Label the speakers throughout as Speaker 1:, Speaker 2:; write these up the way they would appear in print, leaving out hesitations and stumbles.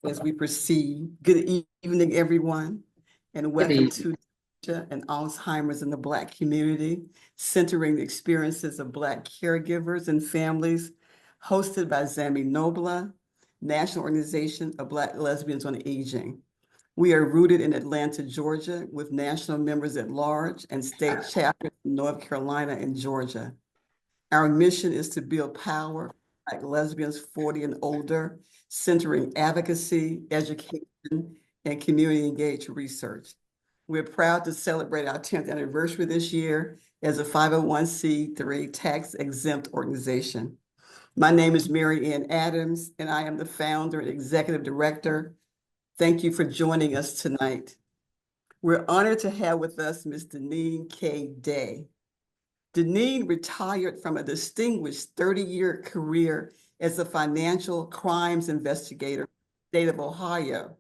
Speaker 1: as we proceed. Good evening, everyone, and welcome to Dementia and Alzheimer's in the Black community, centering the experiences of Black caregivers and families, hosted by ZAMI NOBLA, National Organization of Black Lesbians on Aging. We are rooted in Atlanta, Georgia, with national members at large and state chapters in North Carolina and Georgia. Our mission is to build power for Black lesbians 40 and older, centering advocacy, education, and community-engaged research. We're proud to celebrate our 10th anniversary this year as a 501c3 tax-exempt organization. My name is Mary Ann Adams, and I am the founder and executive director. Thank you for joining us tonight. We're honored to have with us Ms. Deneen K. Day. Deneen retired from a distinguished 30-year career as a financial crimes investigator in the state of Ohio.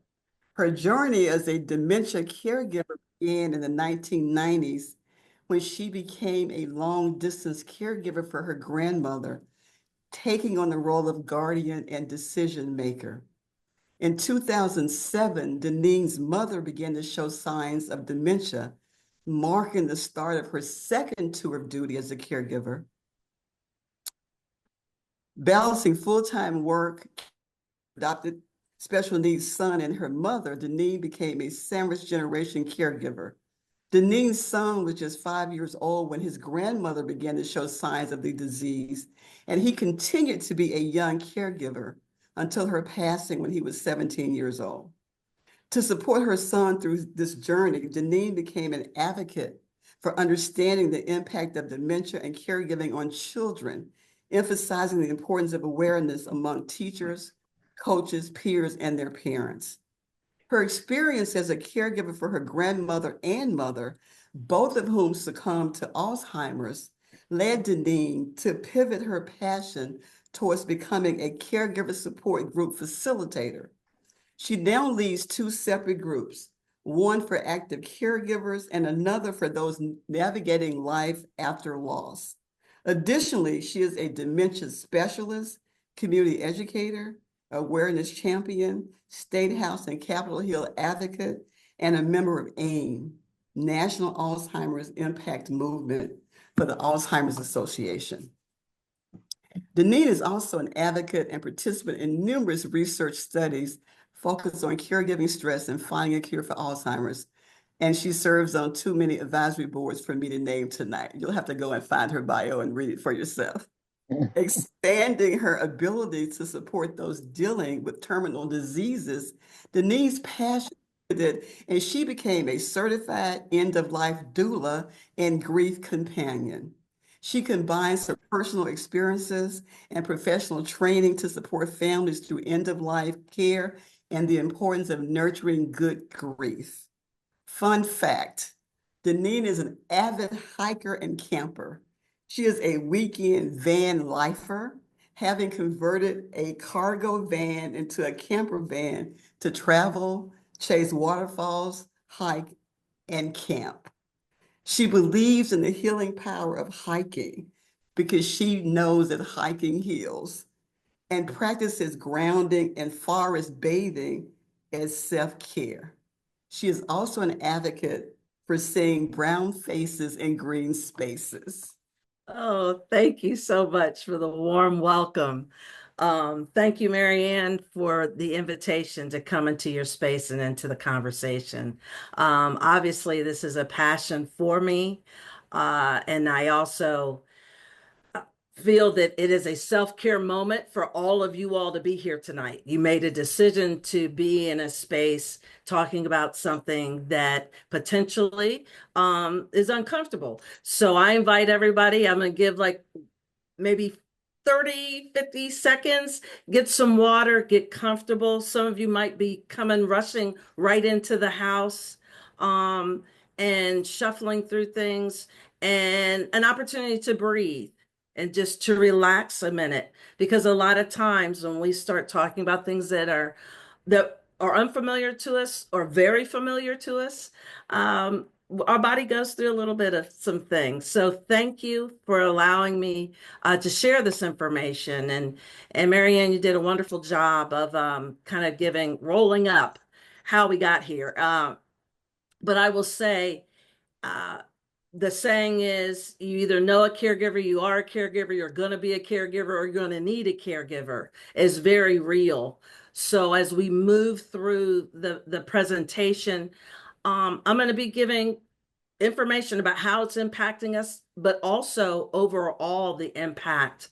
Speaker 1: Her journey as a dementia caregiver began in the 1990s when she became a long-distance caregiver for her grandmother, taking on the role of guardian and decision maker. In 2007, Deneen's mother began to show signs of dementia, marking the start of her second tour of duty as a caregiver. Balancing full-time work, adopted special needs son and her mother, Deneen became a sandwich generation caregiver. Deneen's son was just 5 years old when his grandmother began to show signs of the disease, and he continued to be a young caregiver until her passing when he was 17 years old. To support her son through this journey, Deneen became an advocate for understanding the impact of dementia and caregiving on children, emphasizing the importance of awareness among teachers, coaches, peers, and their parents. Her experience as a caregiver for her grandmother and mother, both of whom succumbed to Alzheimer's, led Deneen to pivot her passion towards becoming a caregiver support group facilitator. She now leads two separate groups, one for active caregivers and another for those navigating life after loss. Additionally, she is a dementia specialist, community educator, awareness champion, State House and Capitol Hill advocate, and a member of AIM, National Alzheimer's Impact Movement for the Alzheimer's Association. Deneen is also an advocate and participant in numerous research studies focused on caregiving stress and finding a cure for Alzheimer's. And she serves on too many advisory boards for me to name tonight. You'll have to go and find her bio and read it for yourself. Expanding her ability to support those dealing with terminal diseases, Deneen's passion and she became a certified end-of-life doula and grief companion. She combines her personal experiences and professional training to support families through end-of-life care and the importance of nurturing good grief. Fun fact, Deneen is an avid hiker and camper. She is a weekend van lifer, having converted a cargo van into a camper van to travel, chase waterfalls, hike, and camp. She believes in the healing power of hiking because she knows that hiking heals, and practices grounding and forest bathing as self-care. She is also an advocate for seeing brown faces in green spaces.
Speaker 2: Oh, thank you so much for the warm welcome. Thank you, Mary Ann, for the invitation to come into your space and into the conversation. Obviously, this is a passion for me, and I also feel that it is a self-care moment for all of you all to be here tonight. You made a decision to be in a space talking about something that potentially is uncomfortable. So I invite everybody, I'm going to give like maybe 30, 50 seconds, get some water, get comfortable. Some of you might be rushing right into the house and shuffling through things, and an opportunity to breathe and just to relax a minute, because a lot of times when we start talking about things that are unfamiliar to us or very familiar to us, our body goes through a little bit of some things. So thank you for allowing me to share this information. And Marianne, you did a wonderful job of kind of rolling up how we got here. But I will say, uh, the saying is you either know a caregiver, you are a caregiver, you're going to be a caregiver, or you're going to need a caregiver is very real. So as we move through the presentation, I'm going to be giving information about how it's impacting us, but also overall the impact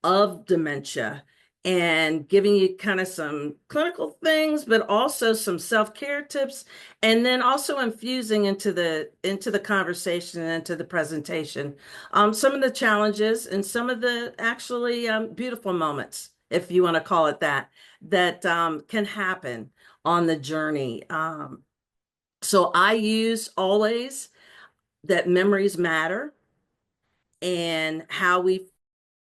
Speaker 2: of dementia and giving you kind of some clinical things, but also some self-care tips, and then also infusing into the conversation and into the presentation some of the challenges and some of the actually beautiful moments, if you want to call it that, that can happen on the journey. So I use always that memories matter, and how we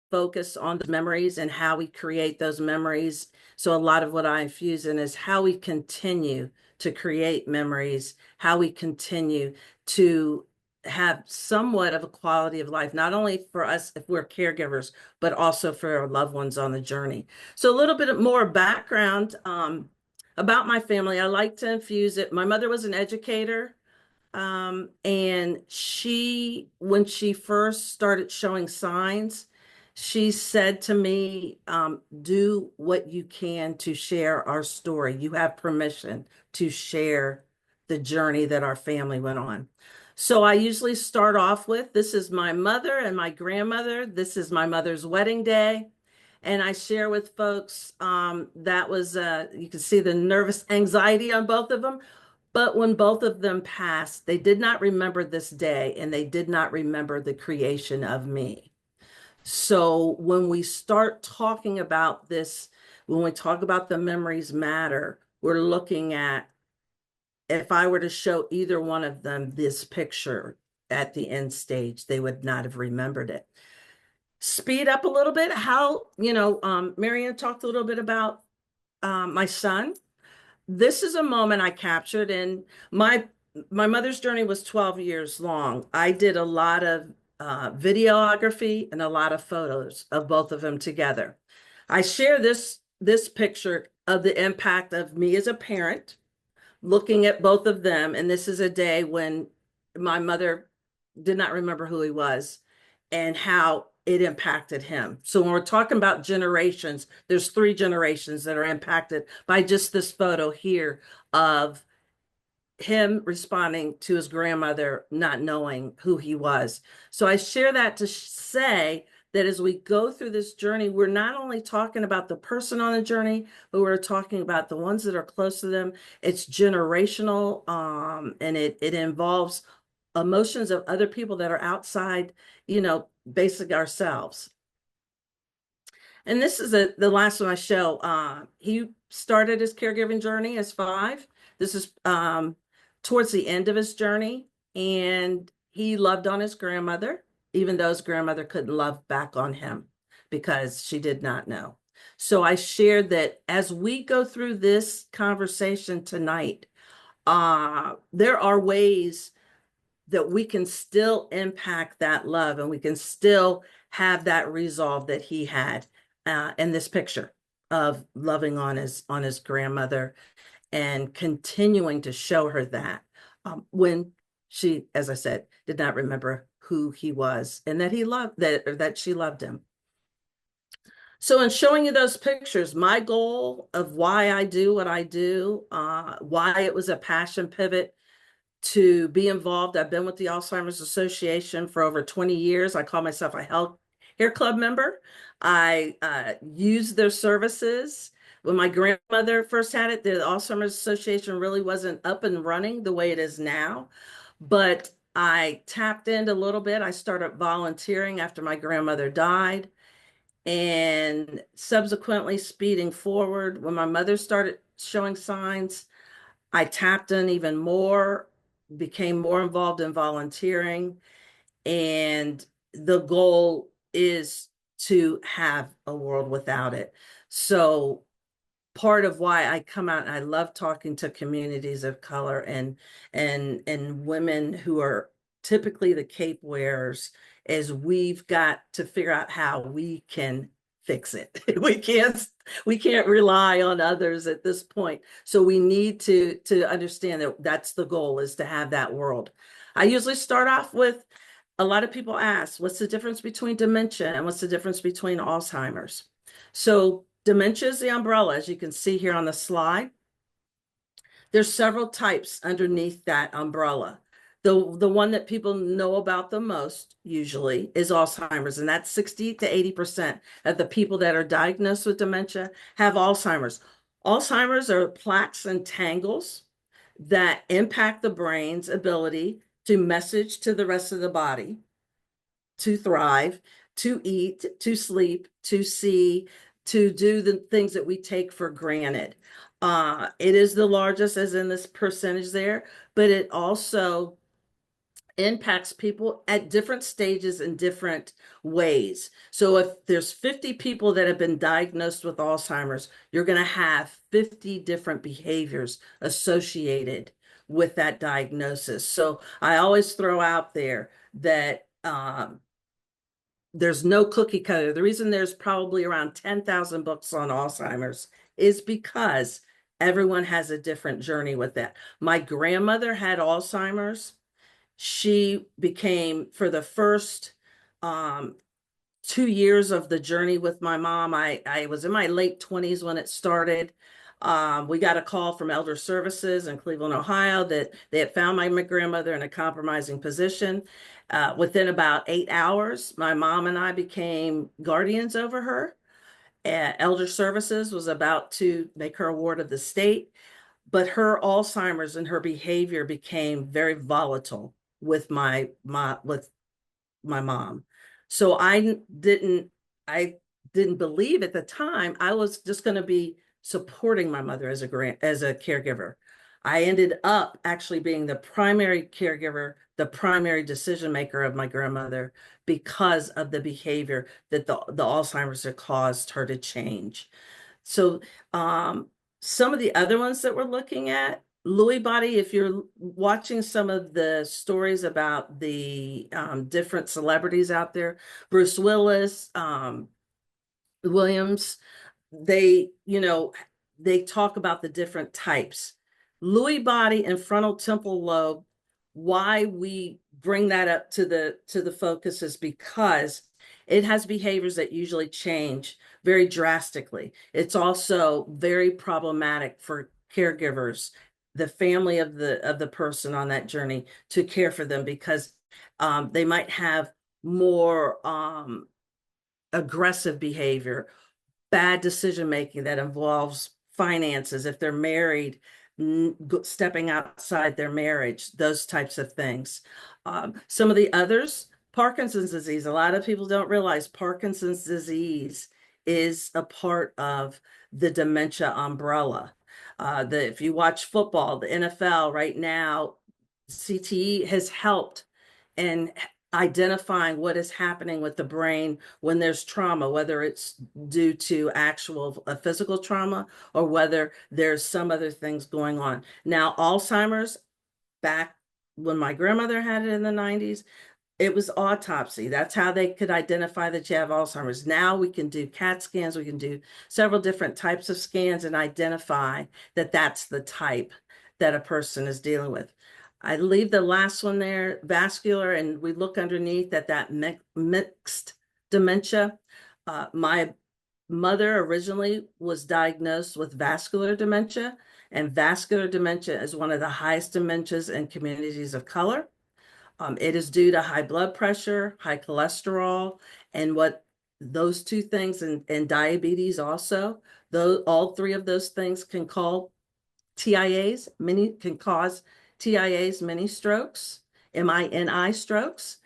Speaker 2: focus on the memories and how we create those memories. So a lot of what I infuse in is how we continue to create memories, how we continue to have somewhat of a quality of life, not only for us if we're caregivers, but also for our loved ones on the journey. So a little bit more background about my family. I like to infuse it. My mother was an educator. And when she first started showing signs, she said to me, do what you can to share our story. You have permission to share the journey that our family went on. So I usually start off with, this is my mother and my grandmother. This is my mother's wedding day. And I share with folks, that was, you can see the nervous anxiety on both of them. But when both of them passed, they did not remember this day, and they did not remember the creation of me. So when we start talking about this, when we talk about the memories matter, we're looking at, if I were to show either one of them this picture at the end stage, they would not have remembered it. Speed up a little bit. Marianne talked a little bit about my son. This is a moment I captured, and my mother's journey was 12 years long. I did a lot of videography and a lot of photos of both of them together. I share this picture of the impact of me as a parent looking at both of them, and this is a day when my mother did not remember who he was and how it impacted him. So when we're talking about generations, there's 3 generations that are impacted by just this photo here of him responding to his grandmother not knowing who he was. So I share that to say that as we go through this journey, we're not only talking about the person on the journey, but we're talking about the ones that are close to them. It's generational, and it involves emotions of other people that are outside, basic ourselves. And this is the last one I show. He started his caregiving journey as 5. This is towards the end of his journey, and he loved on his grandmother, even though his grandmother couldn't love back on him because she did not know. So I shared that as we go through this conversation tonight, there are ways that we can still impact that love, and we can still have that resolve that he had in this picture of loving on his grandmother and continuing to show her that when she, as I said, did not remember who he was and that he loved that she loved him. So in showing you those pictures, my goal of why I do what I do, why it was a passion pivot to be involved. I've been with the Alzheimer's Association for over 20 years. I call myself a health hair club member. I use their services. When my grandmother first had it, the Alzheimer's Association really wasn't up and running the way it is now. But I tapped in a little bit. I started volunteering after my grandmother died. And subsequently speeding forward, when my mother started showing signs, I tapped in even more, became more involved in volunteering, and the goal is to have a world without it. So part of why I come out and I love talking to communities of color and women who are typically the cape wearers, is we've got to figure out how we can fix it. We can't rely on others at this point. So we need to understand that that's the goal, is to have that world. I usually start off with, a lot of people ask, what's the difference between dementia and what's the difference between Alzheimer's? So dementia is the umbrella, as you can see here on the slide. There's several types underneath that umbrella. The one that people know about the most usually is Alzheimer's, and that's 60 to 80% of the people that are diagnosed with dementia have Alzheimer's. Alzheimer's are plaques and tangles that impact the brain's ability to message to the rest of the body, to thrive, to eat, to sleep, to see, to do the things that we take for granted. It is the largest, as in this percentage there, but it also impacts people at different stages in different ways. So if there's 50 people that have been diagnosed with Alzheimer's, you're going to have 50 different behaviors associated with that diagnosis. So I always throw out there that there's no cookie cutter. The reason there's probably around 10,000 books on Alzheimer's is because everyone has a different journey with that. My grandmother had Alzheimer's. She became, for the first 2 years of the journey with my mom, I was in my late 20s when it started. We got a call from Elder Services in Cleveland, Ohio, that they had found my grandmother in a compromising position. Within about 8 hours, my mom and I became guardians over her. Elder Services was about to make her a ward of the state, but her Alzheimer's and her behavior became very volatile with my mom. So I didn't believe at the time I was just going to be supporting my mother as a caregiver. I ended up actually being the primary caregiver, the primary decision maker of my grandmother, because of the behavior that the Alzheimer's had caused her to change. So some of the other ones that we're looking at, Lewy body, if you're watching some of the stories about the different celebrities out there, Bruce Willis, Williams, they talk about the different types. Lewy body and frontal temporal lobe, why we bring that up to the focus is because it has behaviors that usually change very drastically. It's also very problematic for caregivers, the family of the person on that journey, to care for them, because they might have more aggressive behavior, bad decision making that involves finances, if they're married, stepping outside their marriage, those types of things. Some of the others, Parkinson's disease. A lot of people don't realize Parkinson's disease is a part of the dementia umbrella. If you watch football, the NFL right now, CTE has helped in identifying what is happening with the brain when there's trauma, whether it's due to actual physical trauma or whether there's some other things going on. Now, Alzheimer's, back when my grandmother had it in the 90s, it was autopsy. That's how they could identify that you have Alzheimer's. Now we can do CAT scans. We can do several different types of scans and identify that that's the type that a person is dealing with. I leave the last one there, vascular, and we look underneath at that mixed dementia. My mother originally was diagnosed with vascular dementia, and vascular dementia is one of the highest dementias in communities of color. It is due to high blood pressure, high cholesterol, and what those two things, and diabetes also. All three of those things can cause TIAs, mini strokes, MINI strokes,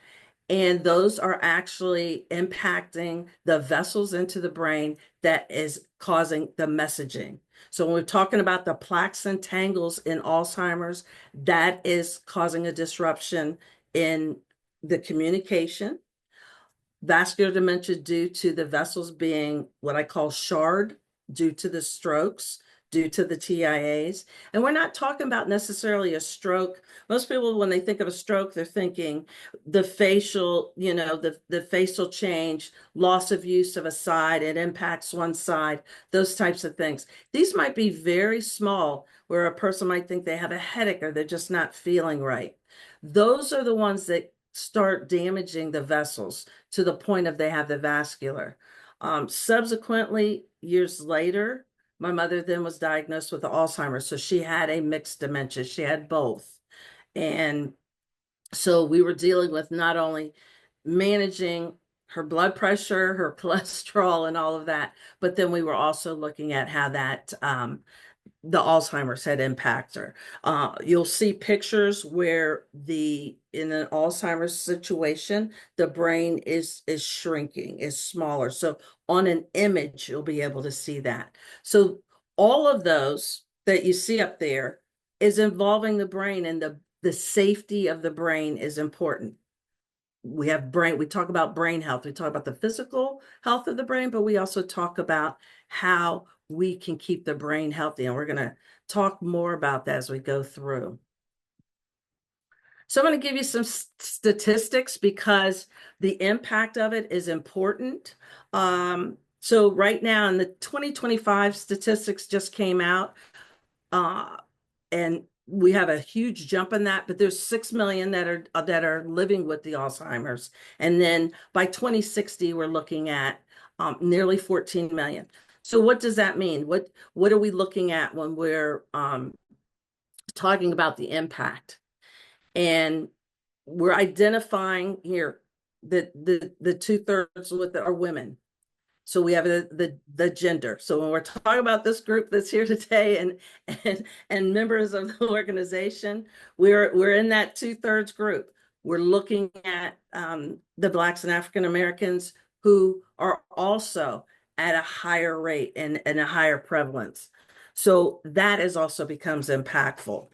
Speaker 2: and those are actually impacting the vessels into the brain that is causing the messaging. So when we're talking about the plaques and tangles in Alzheimer's, that is causing a disruption in the communication. Vascular dementia due to the vessels being what I call shard, due to the strokes, due to the TIAs. And we're not talking about necessarily a stroke. Most people, when they think of a stroke, they're thinking the facial, the facial change, loss of use of a side, it impacts one side, those types of things. These might be very small, where a person might think they have a headache or they're just not feeling right. Those are the ones that start damaging the vessels to the point of they have the vascular. Subsequently, years later, my mother then was diagnosed with Alzheimer's. So she had a mixed dementia. She had both. And so we were dealing with not only managing her blood pressure, her cholesterol, and all of that, but then we were also looking at how that the Alzheimer's had impacted her. You'll see pictures where in an Alzheimer's situation, the brain is shrinking, is smaller. So on an image, you'll be able to see that. So all of those that you see up there is involving the brain, and the safety of the brain is important. We talk about brain health. We talk about the physical health of the brain, but we also talk about how we can keep the brain healthy. And we're going to talk more about that as we go through. So I'm going to give you some statistics because the impact of it is important. So right now in the 2025 statistics just came out, and we have a huge jump in that, but there's 6 million that are living with the Alzheimer's. And then by 2060, we're looking at nearly 14 million. So what does that mean? What are we looking at when we're talking about the impact? And we're identifying here that the 2/3 with are women. So we have the gender. So when we're talking about this group that's here today and members of the organization, we're in that 2/3 group. We're looking at the Blacks and African Americans who are also at a higher rate and a higher prevalence. So that is also becomes impactful.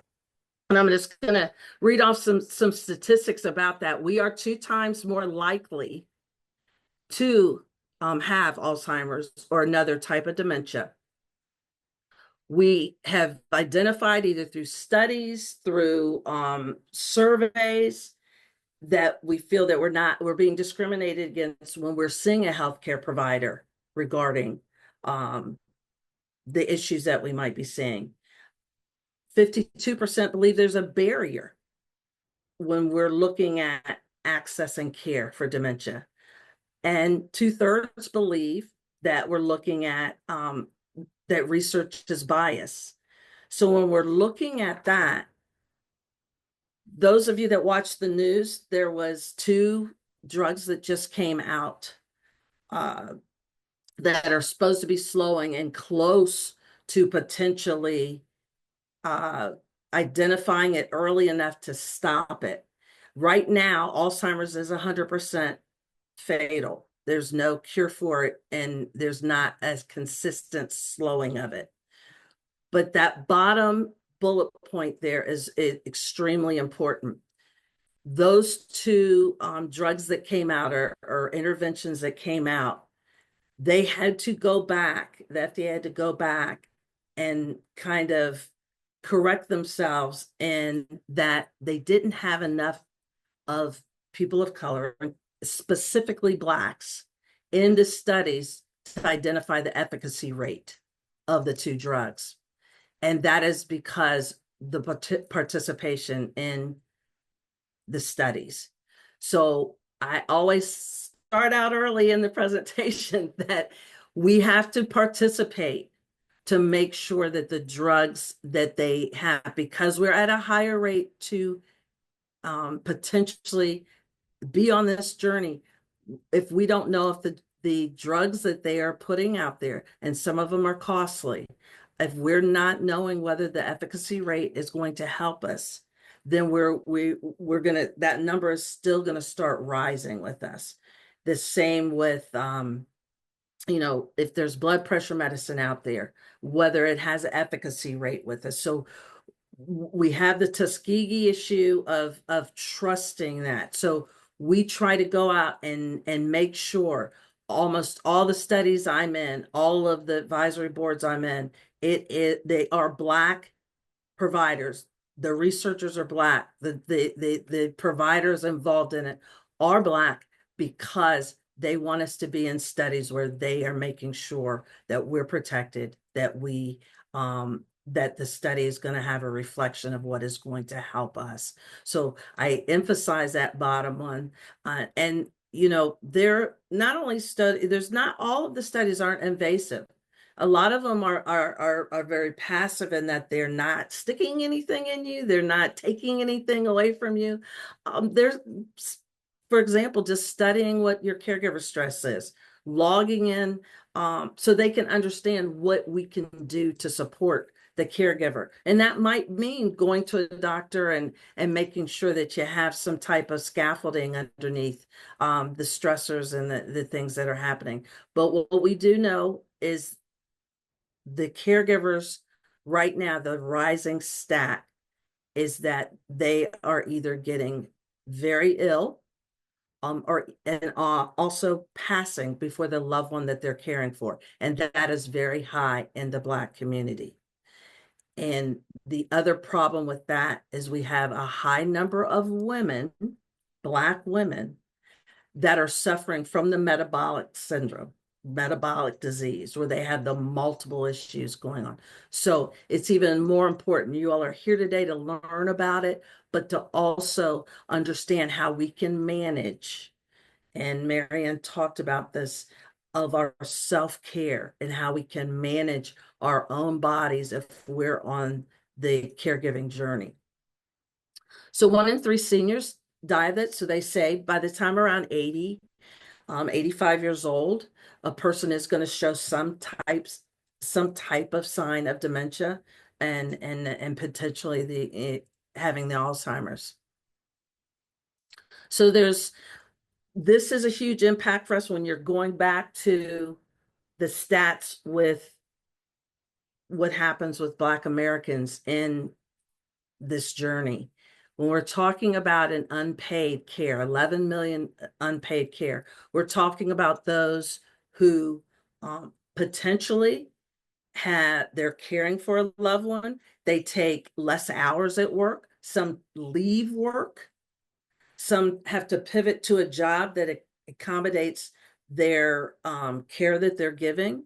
Speaker 2: And I'm just going to read off some statistics about that. We are 2 times more likely to have Alzheimer's or another type of dementia. We have identified either through studies, through surveys, that we feel that we're being discriminated against when we're seeing a healthcare provider regarding the issues that we might be seeing. 52% believe there's a barrier when we're looking at accessing care for dementia. And 2/3 believe that we're looking at that research is bias. So when we're looking at that, those of you that watch the news, there was 2 drugs that just came out that are supposed to be slowing and close to potentially identifying it early enough to stop it. Right now, Alzheimer's is 100% fatal. There's no cure for it, and there's not as consistent slowing of it. But that bottom bullet point there is extremely important. Those 2 drugs that came out or interventions that came out, they had to go back, the FDA had to go back and kind of correct themselves in that they didn't have enough of people of color, specifically Blacks, in the studies to identify the efficacy rate of the 2 drugs. And that is because the participation in the studies. So I always start out early in the presentation that we have to participate to make sure that the drugs that they have, because we're at a higher rate to potentially be on this journey. If we don't know if the drugs that they are putting out there, and some of them are costly, if we're not knowing whether the efficacy rate is going to help us, then we're gonna, that number is still gonna start rising with us. The same with if there's blood pressure medicine out there, whether it has an efficacy rate with us. So we have the Tuskegee issue of trusting that. So we try to go out and make sure almost all the studies I'm in, all of the advisory boards I'm in, they are Black providers. The researchers are Black. The providers involved in it are Black because they want us to be in studies where they are making sure that we're protected, that the study is going to have a reflection of what is going to help us. So I emphasize that bottom one. And they're not only there's not all of the studies aren't invasive. A lot of them are very passive in that they're not sticking anything in you. They're not taking anything away from you. There's, for example, just studying what your caregiver stress is, logging in, so they can understand what we can do to support the caregiver. And that might mean going to a doctor and making sure that you have some type of scaffolding underneath the stressors and the things that are happening. But what we do know is the caregivers right now, the rising stat is that they are either getting very ill, and also passing before the loved one that they're caring for. And that is very high in the Black community. And the other problem with that is we have a high number of women, Black women, that are suffering from the metabolic syndrome, metabolic disease, where they have the multiple issues going on. So it's even more important. You all are here today to learn about it, but to also understand how we can manage. And Marianne talked about this, of our self-care and how we can manage our own bodies if we're on the caregiving journey. So 1 in 3 seniors die of it. So they say by the time around 80, 85 years old, a person is going to show some type of sign of dementia and potentially having the Alzheimer's. So this is a huge impact for us when you're going back to the stats with what happens with Black Americans in this journey. When we're talking about an unpaid care, 11 million unpaid care, we're talking about those who potentially they're caring for a loved one. They take less hours at work. Some leave work. Some have to pivot to a job that accommodates their care that they're giving.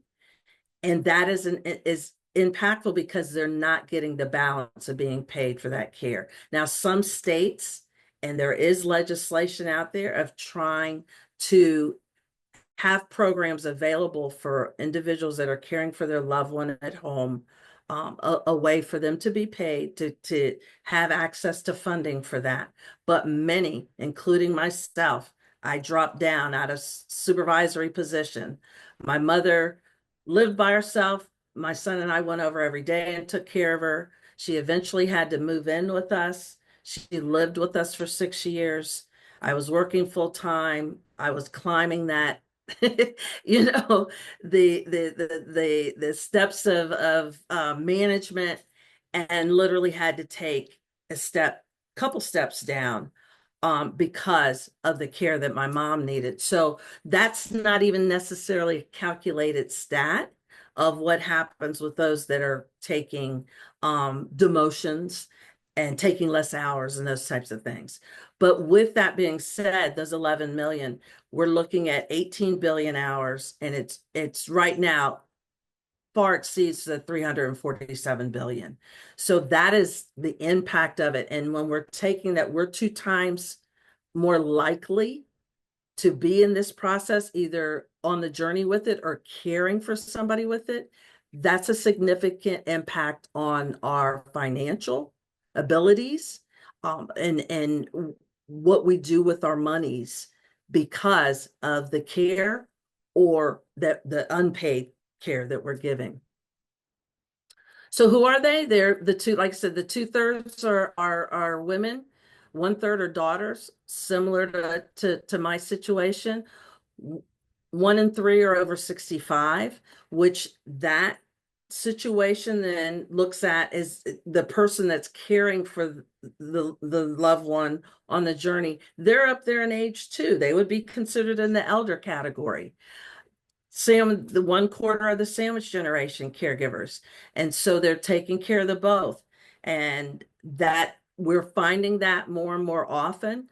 Speaker 2: And that is impactful because they're not getting the balance of being paid for that care. Now, some states, and there is legislation out there of trying to have programs available for individuals that are caring for their loved one at home, a way for them to be paid, to have access to funding for that. But many, including myself, I dropped down out of supervisory position. My mother lived by herself. My son and I went over every day and took care of her. She eventually had to move in with us. She lived with us for 6 years. I was working full time. I was climbing that the steps of management, and literally had to take couple steps down because of the care that my mom needed. So that's not even necessarily a calculated stat of what happens with those that are taking demotions and taking less hours and those types of things. But with that being said, those 11 million, we're looking at 18 billion hours, and it's right now far exceeds the 347 billion. So that is the impact of it. And when we're taking that, we're 2 times more likely to be in this process, either on the journey with it or caring for somebody with it. That's a significant impact on our financial abilities, and what we do with our monies because of the care or the unpaid care that we're giving. So who are they? They're the two, like I said, the 2/3 are women, 1/3 are daughters, similar to my situation. 1 in 3 are over 65, which that situation then looks at is the person that's caring for the loved one on the journey. They're up there in age too. They would be considered in the elder category. the 1/4 of the sandwich generation caregivers. And so they're taking care of the both. And that we're finding that more and more often.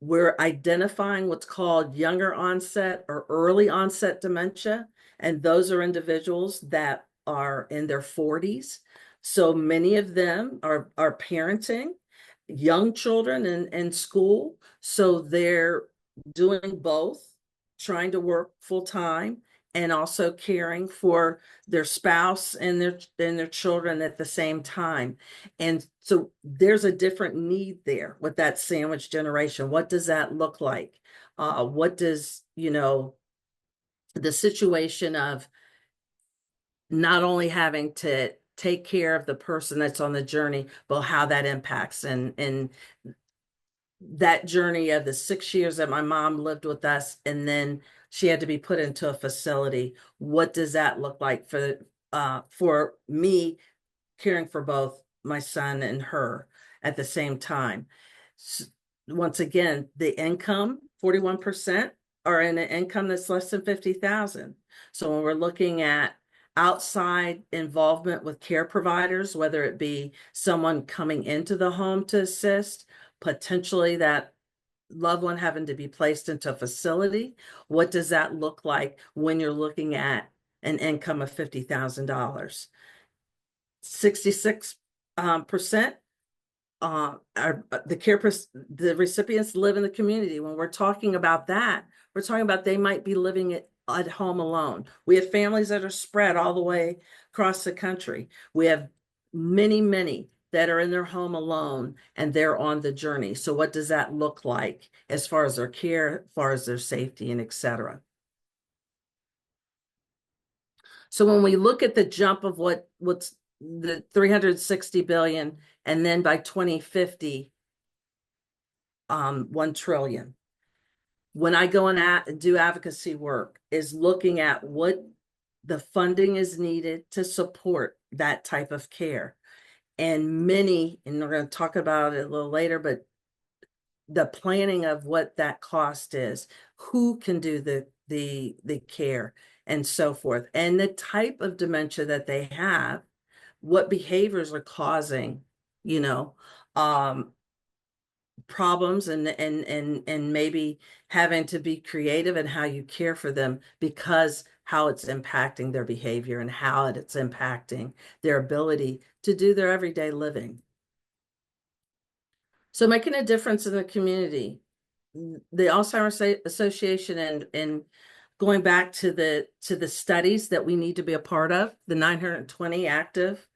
Speaker 2: We're identifying what's called younger onset or early onset dementia. And those are individuals that are in their 40s. So many of them are parenting young children in school. So they're doing both, trying to work full time and also caring for their spouse and their children at the same time. And so there's a different need there with that sandwich generation. What does that look like? What does, the situation of not only having to take care of the person that's on the journey, but how that impacts and that journey of the 6 years that my mom lived with us, and then she had to be put into a facility. What does that look like for me caring for both my son and her at the same time? Once again, the income, 41% are in an income that's less than 50,000. So when we're looking at outside involvement with care providers, whether it be someone coming into the home to assist, potentially that loved one having to be placed into a facility, what does that look like when you're looking at an income of $50,000? 66% the recipients live in the community. When we're talking about that, we're talking about they might be living at home alone. We have families that are spread all the way across the country. We have many that are in their home alone and they're on the journey. So what does that look like as far as their care, as far as their safety, and et cetera? So when we look at the jump of what's the 360 billion, and then by 2050, 1 trillion. When I go and do advocacy work, is looking at what the funding is needed to support that type of care. And we're going to talk about it a little later, but the planning of what that cost is, who can do the care, and so forth, and the type of dementia that they have, what behaviors are causing, problems, and maybe having to be creative in how you care for them, because how it's impacting their behavior and how it's impacting their ability to do their everyday living. So making a difference in the community. The Alzheimer's Association, and going back to the studies that we need to be a part of, the 920 active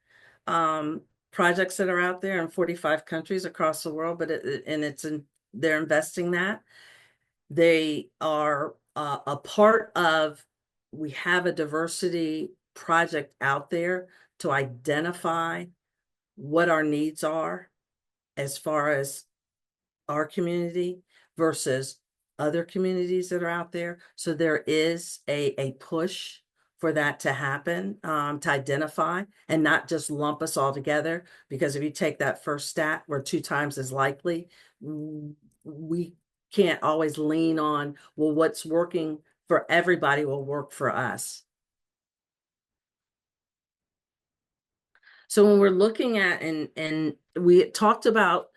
Speaker 2: projects that are out there in 45 countries across the world, they're investing that. They are a part of, we have a diversity project out there to identify what our needs are as far as our community versus other communities that are out there. So there is a push for that to happen, to identify and not just lump us all together. Because if you take that first stat, we're 2 times as likely. We can't always lean on, well, what's working for everybody will work for us. So when we're looking at, and we talked about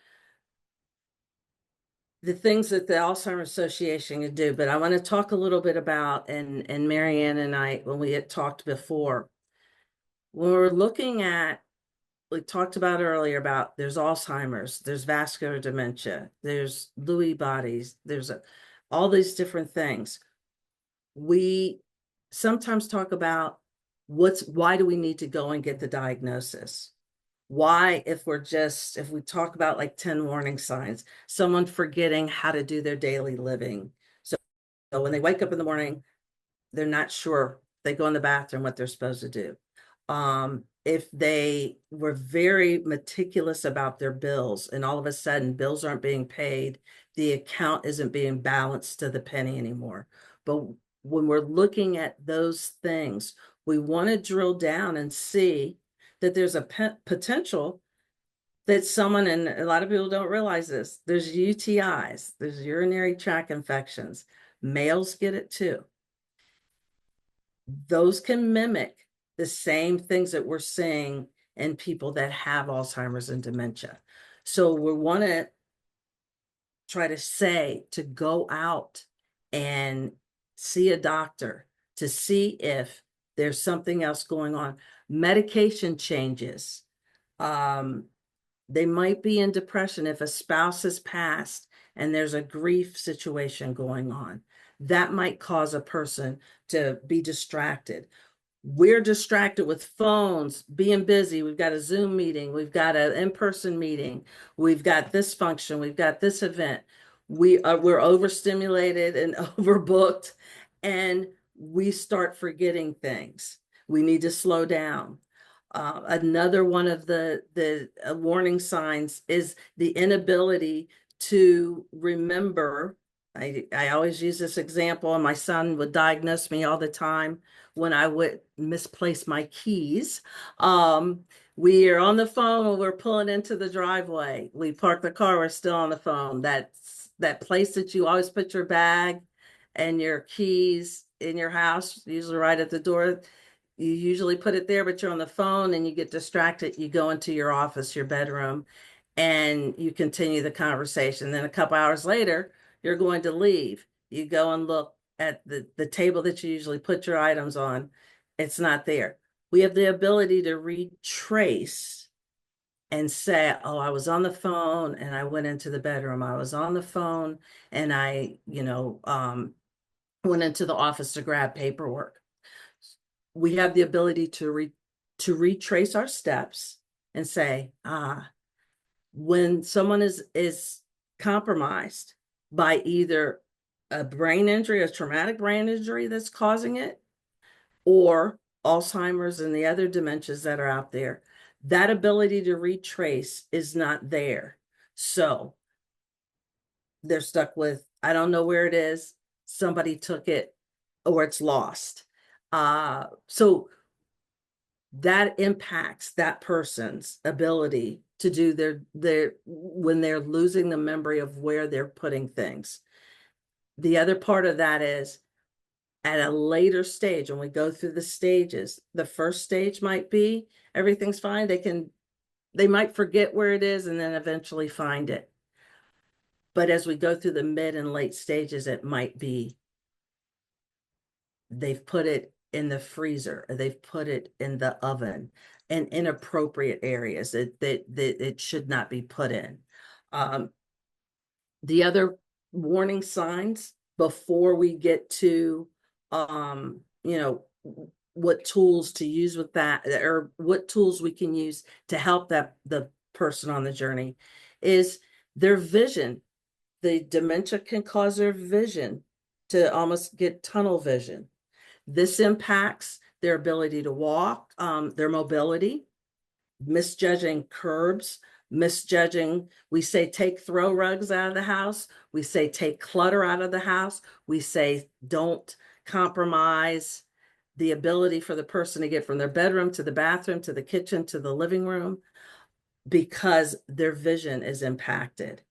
Speaker 2: the things that the Alzheimer's Association can do, but I want to talk a little bit about, and Marianne and I, when we had talked before, when we're looking at, we talked about earlier about there's Alzheimer's, there's vascular dementia, there's Lewy bodies, there's all these different things. We sometimes talk about why do we need to go and get the diagnosis? Why, if we talk about like 10 warning signs, someone forgetting how to do their daily living. So when they wake up in the morning, they're not sure, they go in the bathroom, what they're supposed to do. If they were very meticulous about their bills and all of a sudden bills aren't being paid, the account isn't being balanced to the penny anymore. But when we're looking at those things, we want to drill down and see that there's a potential that someone, and a lot of people don't realize this, there's UTIs, there's urinary tract infections. Males get it too. Those can mimic the same things that we're seeing in people that have Alzheimer's and dementia. So we want to try to say to go out and see a doctor to see if there's something else going on. Medication changes. They might be in depression if a spouse has passed and there's a grief situation going on. That might cause a person to be distracted. We're distracted with phones, being busy. We've got a Zoom meeting, we've got an in-person meeting, we've got this function, we've got this event. We're overstimulated and overbooked, and we start forgetting things. We need to slow down. Another one of the warning signs is the inability to remember. I always use this example, and my son would diagnose me all the time when I would misplace my keys. We are on the phone when we're pulling into the driveway. We park the car, we're still on the phone. That's that place that you always put your bag and your keys in your house, usually right at the door. You usually put it there, but you're on the phone and you get distracted. You go into your office, your bedroom, and you continue the conversation. Then a couple hours later, you're going to leave. You go and look at the table that you usually put your items on. It's not there. We have the ability to retrace and say, oh, I was on the phone and I went into the bedroom. I was on the phone and I, went into the office to grab paperwork. We have the ability to retrace our steps and say, when someone is compromised by either a brain injury, a traumatic brain injury that's causing it, or Alzheimer's and the other dementias that are out there, that ability to retrace is not there. So they're stuck with, I don't know where it is, somebody took it, or it's lost. So that impacts that person's ability to do their when they're losing the memory of where they're putting things. The other part of that is at a later stage, when we go through the stages, the first stage might be everything's fine. They might forget where it is and then eventually find it. But as we go through the mid and late stages, it might be they've put it in the freezer, or they've put it in the oven in inappropriate areas that it should not be put in. The other warning signs before we get to, what tools to use with that, or what tools we can use to help the person on the journey, is their vision. The dementia can cause their vision to almost get tunnel vision. This impacts their ability to walk, their mobility, misjudging curbs, misjudging. We say take throw rugs out of the house. We say take clutter out of the house. We say don't compromise the ability for the person to get from their bedroom to the bathroom to the kitchen to the living room, because their vision is impacted.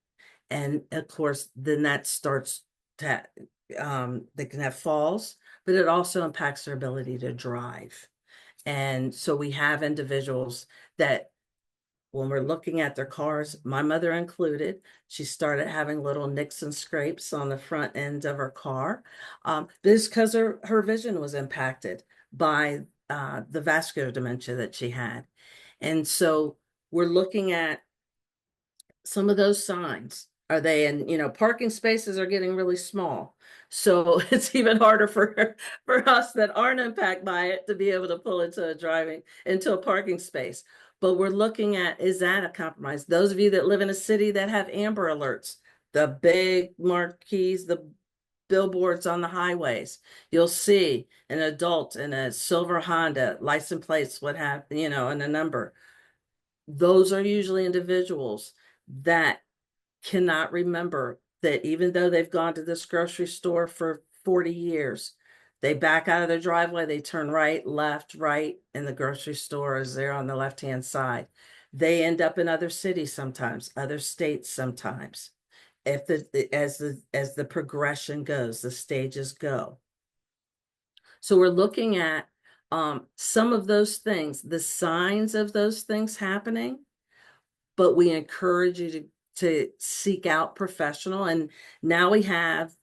Speaker 2: And of course, then that starts to, they can have falls, but it also impacts their ability to drive. And so we have individuals that, when we're looking at their cars, my mother included, she started having little nicks and scrapes on the front end of her car. This because her vision was impacted by the vascular dementia that she had. And so we're looking at some of those signs. Are they in, parking spaces are getting really small. So it's even harder for us that aren't impacted by it to be able to pull into a parking space. But we're looking at, is that a compromise? Those of you that live in a city that have Amber Alerts, the big marquees, the billboards on the highways, you'll see an adult in a silver Honda, license plates, what have, and a number. Those are usually individuals that cannot remember that, even though they've gone to this grocery store for 40 years, they back out of their driveway, they turn right, left, right, and the grocery store is there on the left-hand side. They end up in other cities sometimes, other states sometimes. As the progression goes, the stages go. So we're looking at some of those things, the signs of those things happening, but we encourage you to seek out professional. And now we have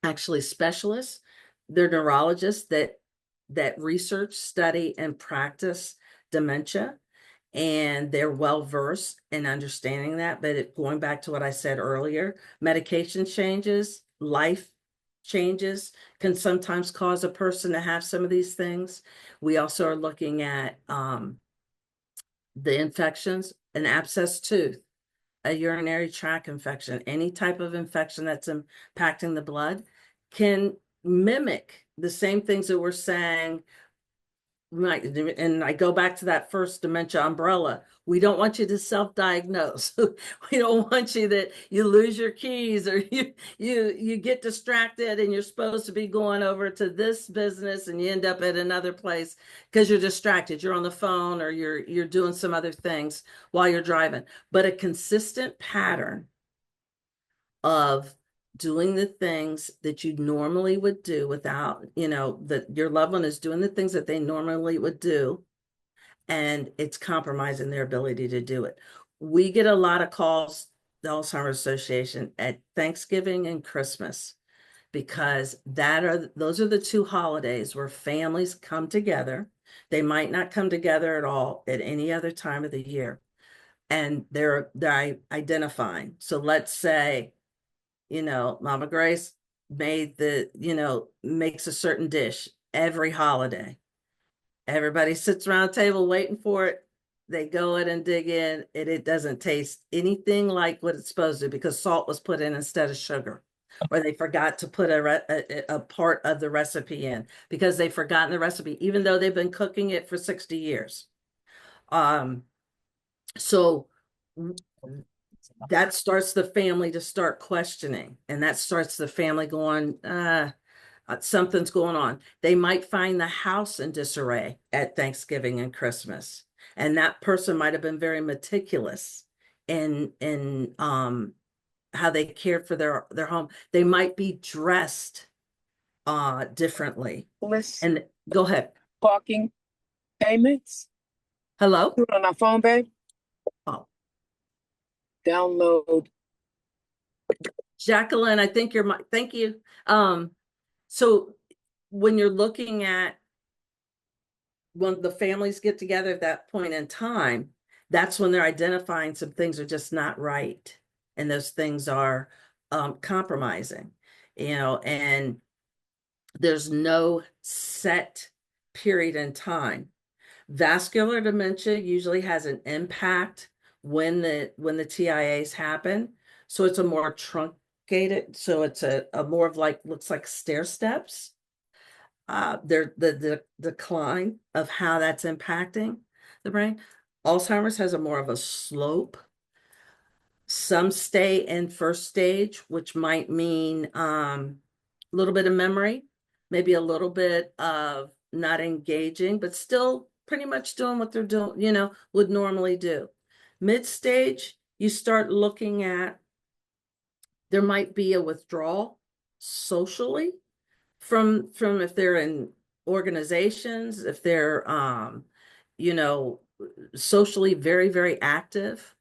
Speaker 2: actually specialists, they're neurologists that research, study, and practice dementia, and they're well versed in understanding that. But going back to what I said earlier, medication changes, life changes can sometimes cause a person to have some of these things. We also are looking at the infections, an abscess tooth, a urinary tract infection, any type of infection that's impacting the blood can mimic the same things that we're saying. Right. And I go back to that first dementia umbrella. We don't want you to self-diagnose. We don't want you that you lose your keys or you get distracted and you're supposed to be going over to this business and you end up at another place because you're distracted. You're on the phone or you're doing some other things while you're driving. But a consistent pattern of doing the things that you normally would do without, that your loved one is doing the things that they normally would do, and it's compromising their ability to do it. We get a lot of calls, the Alzheimer's Association, at Thanksgiving and Christmas, because those are the two holidays where families come together. They might not come together at all at any other time of the year. And they're identifying. So let's say, Mama Grace makes a certain dish every holiday. Everybody sits around the table waiting for it. They go in and dig in, and it doesn't taste anything like what it's supposed to because salt was put in instead of sugar, or they forgot to put a part of the recipe in because they've forgotten the recipe, even though they've been cooking it for 60 years. So that starts the family to start questioning, and that starts the family going, something's going on. They might find the house in disarray at Thanksgiving and Christmas, and that person might have been very meticulous in how they cared for their home. They might be dressed differently. And go ahead.
Speaker 3: Parking payments.
Speaker 2: Hello?
Speaker 3: Put it on our phone, babe.
Speaker 2: Oh,
Speaker 3: Download.
Speaker 2: Jacqueline, I think thank you. So when you're looking at when the families get together at that point in time, that's when they're identifying some things are just not right. And those things are compromising, and there's no set period in time. Vascular dementia usually has an impact when the TIAs happen. So it's a more truncated, so it's a more of looks like stair steps. The decline of how that's impacting the brain. Alzheimer's has a more of a slope. Some stay in first stage, which might mean a little bit of memory, maybe a little bit of not engaging, but still pretty much doing what they're doing, would normally do. Mid stage, you start looking at, there might be a withdrawal socially from if they're in organizations, if they're socially very, very active.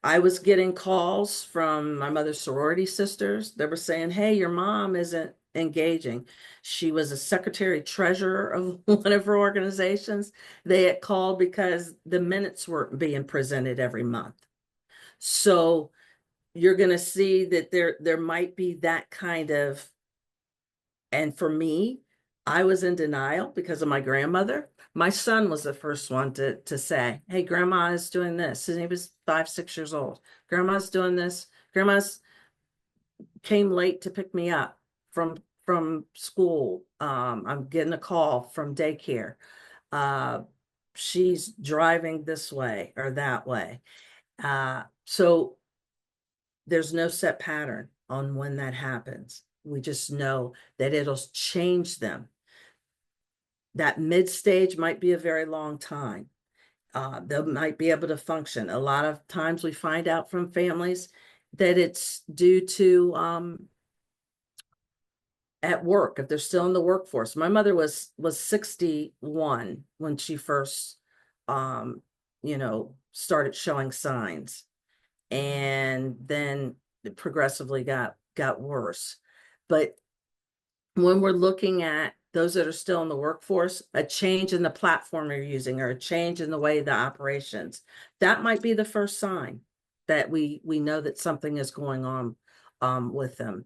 Speaker 2: I was getting calls from my mother's sorority sisters that were saying, hey, your mom isn't engaging. She was a secretary treasurer of one of her organizations. They had called because the minutes weren't being presented every month. So you're going to see that there might be that kind of, and for me, I was in denial because of my grandmother. My son was the first one to say, hey, grandma is doing this. And he was 5, 6 years old. Grandma's doing this. Grandma's came late to pick me up from school. I'm getting a call from daycare. She's driving this way or that way. So there's no set pattern on when that happens. We just know that it'll change them. That mid stage might be a very long time. They might be able to function. A lot of times we find out from families that it's due to at work, if they're still in the workforce. My mother was 61 when she first, started showing signs, and then it progressively got worse. But when we're looking at those that are still in the workforce, a change in the platform you're using or a change in the way the operations, that might be the first sign that we know that something is going on with them.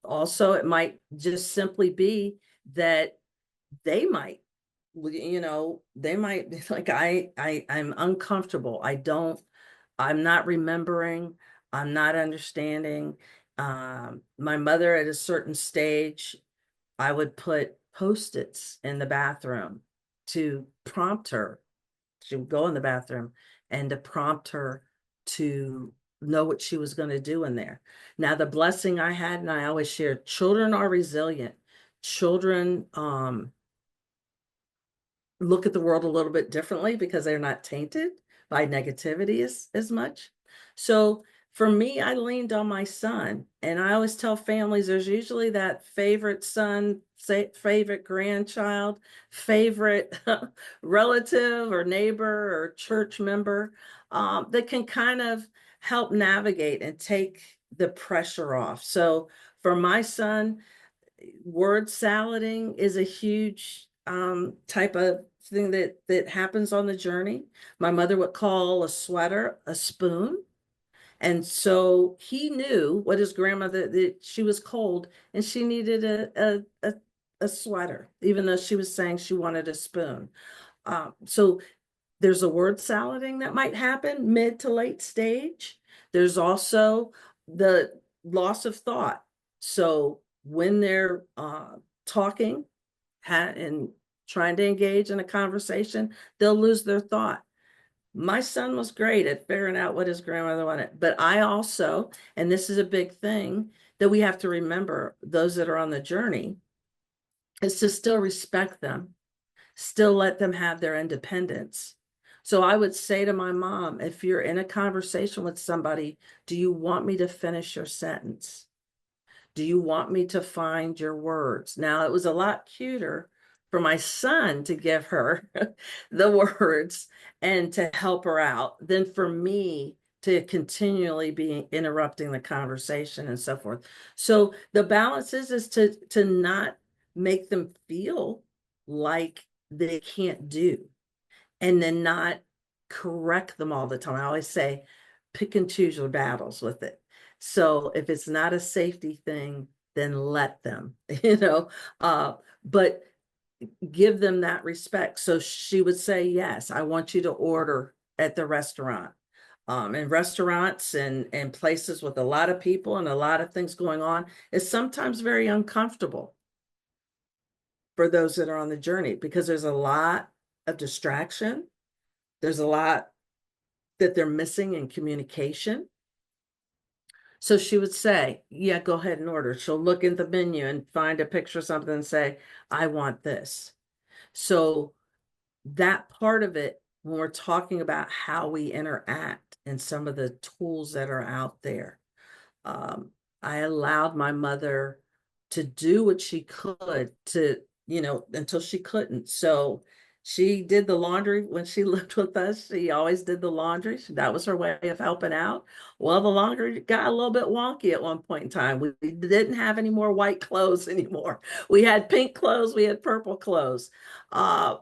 Speaker 2: Also, it might just simply be that they might, they might be like, I'm uncomfortable. I'm not remembering. I'm not understanding. My mother at a certain stage, I would put Post-its in the bathroom to prompt her. She would go in the bathroom and to prompt her to know what she was going to do in there. Now, the blessing I had, and I always share, children are resilient. Children look at the world a little bit differently because they're not tainted by negativity as much. So for me, I leaned on my son, and I always tell families there's usually that favorite son, favorite grandchild, favorite relative or neighbor or church member that can kind of help navigate and take the pressure off. So for my son, word salading is a huge type of thing that happens on the journey. My mother would call a sweater a spoon. And so he knew what his grandmother, that she was cold and she needed a sweater, even though she was saying she wanted a spoon. So there's a word salading that might happen mid to late stage. There's also the loss of thought. So when they're talking and trying to engage in a conversation, they'll lose their thought. My son was great at figuring out what his grandmother wanted, but I also, and this is a big thing that we have to remember, those that are on the journey, is to still respect them, still let them have their independence. So I would say to my mom, if you're in a conversation with somebody, do you want me to finish your sentence? Do you want me to find your words? Now, it was a lot cuter for my son to give her the words and to help her out than for me to continually be interrupting the conversation and so forth. So the balance is to not make them feel like they can't do, and then not correct them all the time. I always say, pick and choose your battles with it. So if it's not a safety thing, then let them, but give them that respect. So she would say, yes, I want you to order at the restaurant. In restaurants and places with a lot of people and a lot of things going on, is sometimes very uncomfortable for those that are on the journey because there's a lot of distraction. There's a lot that they're missing in communication. So she would say, yeah, go ahead and order. She'll look in the menu and find a picture of something and say, I want this. So that part of it, when we're talking about how we interact and some of the tools that are out there, I allowed my mother to do what she could to, until she couldn't. So she did the laundry when she lived with us. She always did the laundry. That was her way of helping out. Well, the laundry got a little bit wonky at one point in time. We didn't have any more white clothes anymore. We had pink clothes. We had purple clothes. My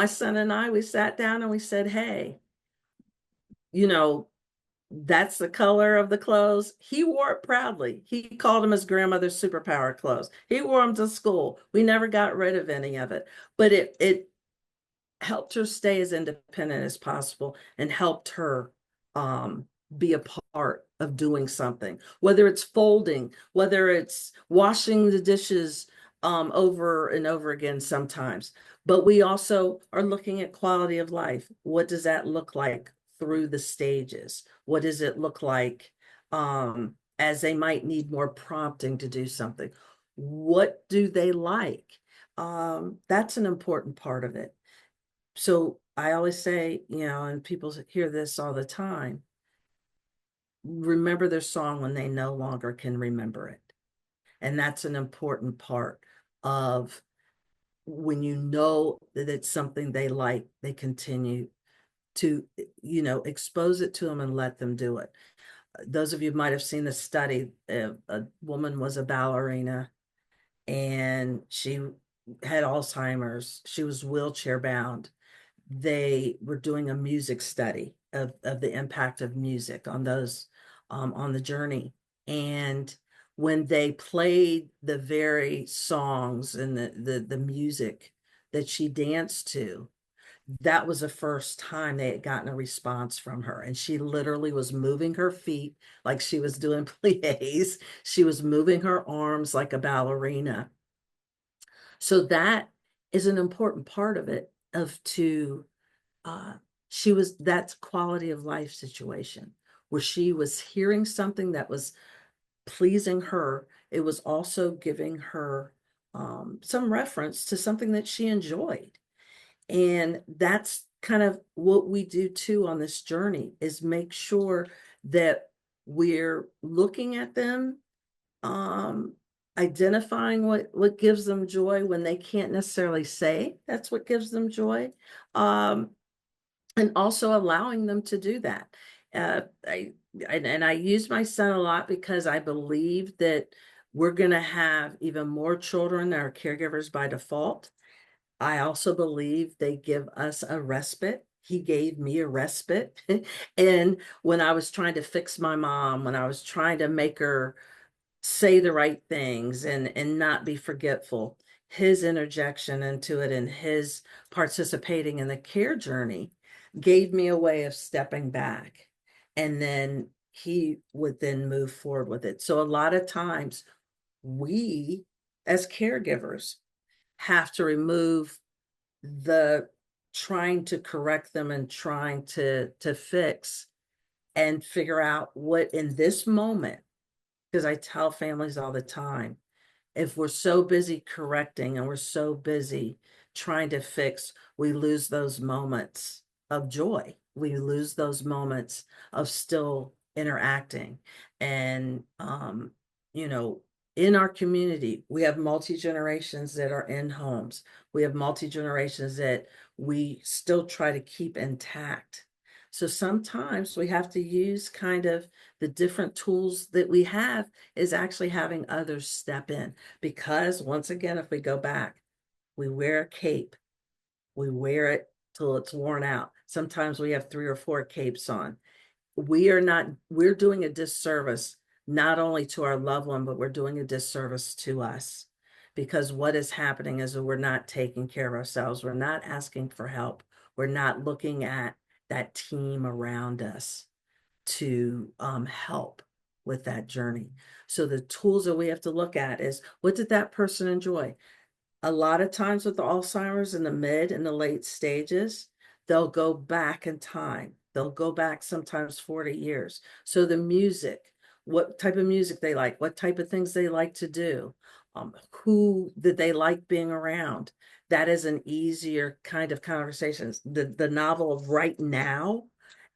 Speaker 2: son and I, we sat down and we said, hey, that's the color of the clothes. He wore it proudly. He called them his grandmother's superpower clothes. He wore them to school. We never got rid of any of it, but it helped her stay as independent as possible and helped her be a part of doing something, whether it's folding, whether it's washing the dishes over and over again sometimes. But we also are looking at quality of life. What does that look like through the stages? What does it look like as they might need more prompting to do something? What do they like? That's an important part of it. So I always say, and people hear this all the time, remember their song when they no longer can remember it. And that's an important part of when you know that it's something they like, they continue to, expose it to them and let them do it. Those of you might have seen the study. A woman was a ballerina and she had Alzheimer's. She was wheelchair bound. They were doing a music study of the impact of music on those on the journey. And when they played the very songs and the music that she danced to, that was the first time they had gotten a response from her. And she literally was moving her feet like she was doing plies. She was moving her arms like a ballerina. So that is an important part of it, uh, that's quality of life situation where she was hearing something that was pleasing her. It was also giving her some reference to something that she enjoyed. And that's kind of what we do too on this journey, is make sure that we're looking at them, identifying what gives them joy when they can't necessarily say that's what gives them joy, and also allowing them to do that. I use my son a lot because I believe that we're going to have even more children that are caregivers by default. I also believe they give us a respite. He gave me a respite. And when I was trying to fix my mom, when I was trying to make her say the right things and not be forgetful, his interjection into it and his participating in the care journey gave me a way of stepping back. And then he would then move forward with it. So a lot of times we as caregivers have to remove the trying to correct them and trying to fix and figure out what in this moment, because I tell families all the time, if we're so busy correcting and we're so busy trying to fix, we lose those moments of joy. We lose those moments of still interacting. And, you know, in our community, we have multi-generations that are in homes. We have multi-generations that we still try to keep intact. So sometimes we have to use kind of the different tools that we have, is actually having others step in. Because once again, if we go back, we wear a cape, we wear it till it's worn out. Sometimes we have 3 or 4 capes on. We're doing a disservice, not only to our loved one, but we're doing a disservice to us. Because what is happening is that we're not taking care of ourselves. We're not asking for help. We're not looking at that team around us to help with that journey. So the tools that we have to look at is, what did that person enjoy? A lot of times with the Alzheimer's in the mid and the late stages, they'll go back in time. They'll go back sometimes 40 years. So the music, what type of music they like, what type of things they like to do, who did they like being around. That is an easier kind of conversation. The novel of right now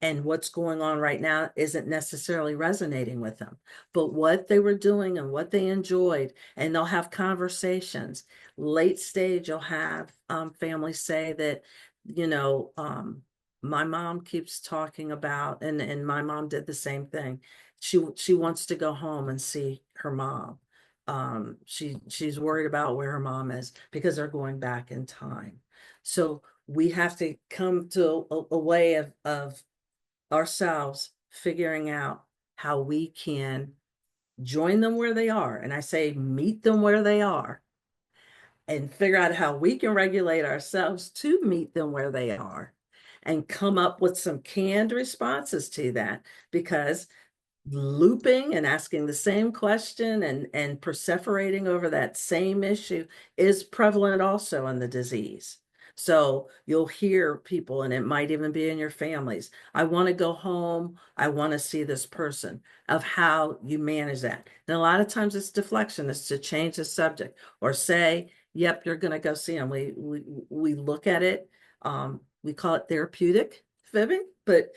Speaker 2: and what's going on right now isn't necessarily resonating with them, but what they were doing and what they enjoyed, and they'll have conversations. Late stage, you'll have families say that, my mom keeps talking about, and my mom did the same thing. She wants to go home and see her mom. She's worried about where her mom is because they're going back in time. So we have to come to a way of ourselves figuring out how we can join them where they are. And I say meet them where they are, and figure out how we can regulate ourselves to meet them where they are and come up with some canned responses to that. Because looping and asking the same question and perseverating over that same issue is prevalent also in the disease. So you'll hear people, and it might even be in your families, I want to go home, I want to see this person, of how you manage that. And a lot of times it's deflection, it's to change the subject or say, yep, you're going to go see them. We look at it, we call it therapeutic fibbing, but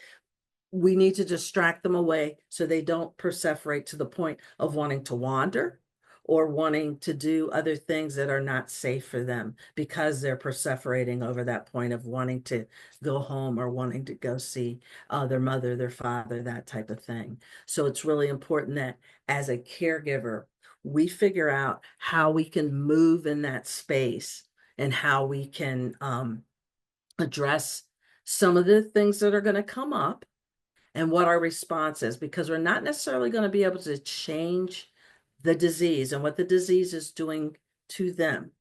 Speaker 2: we need to distract them away so they don't perseverate to the point of wanting to wander or wanting to do other things that are not safe for them because they're perseverating over that point of wanting to go home or wanting to go see their mother, their father, that type of thing. So it's really important that as a caregiver, we figure out how we can move in that space and how we can address some of the things that are going to come up and what our response is, because we're not necessarily going to be able to change the disease and what the disease is doing to them,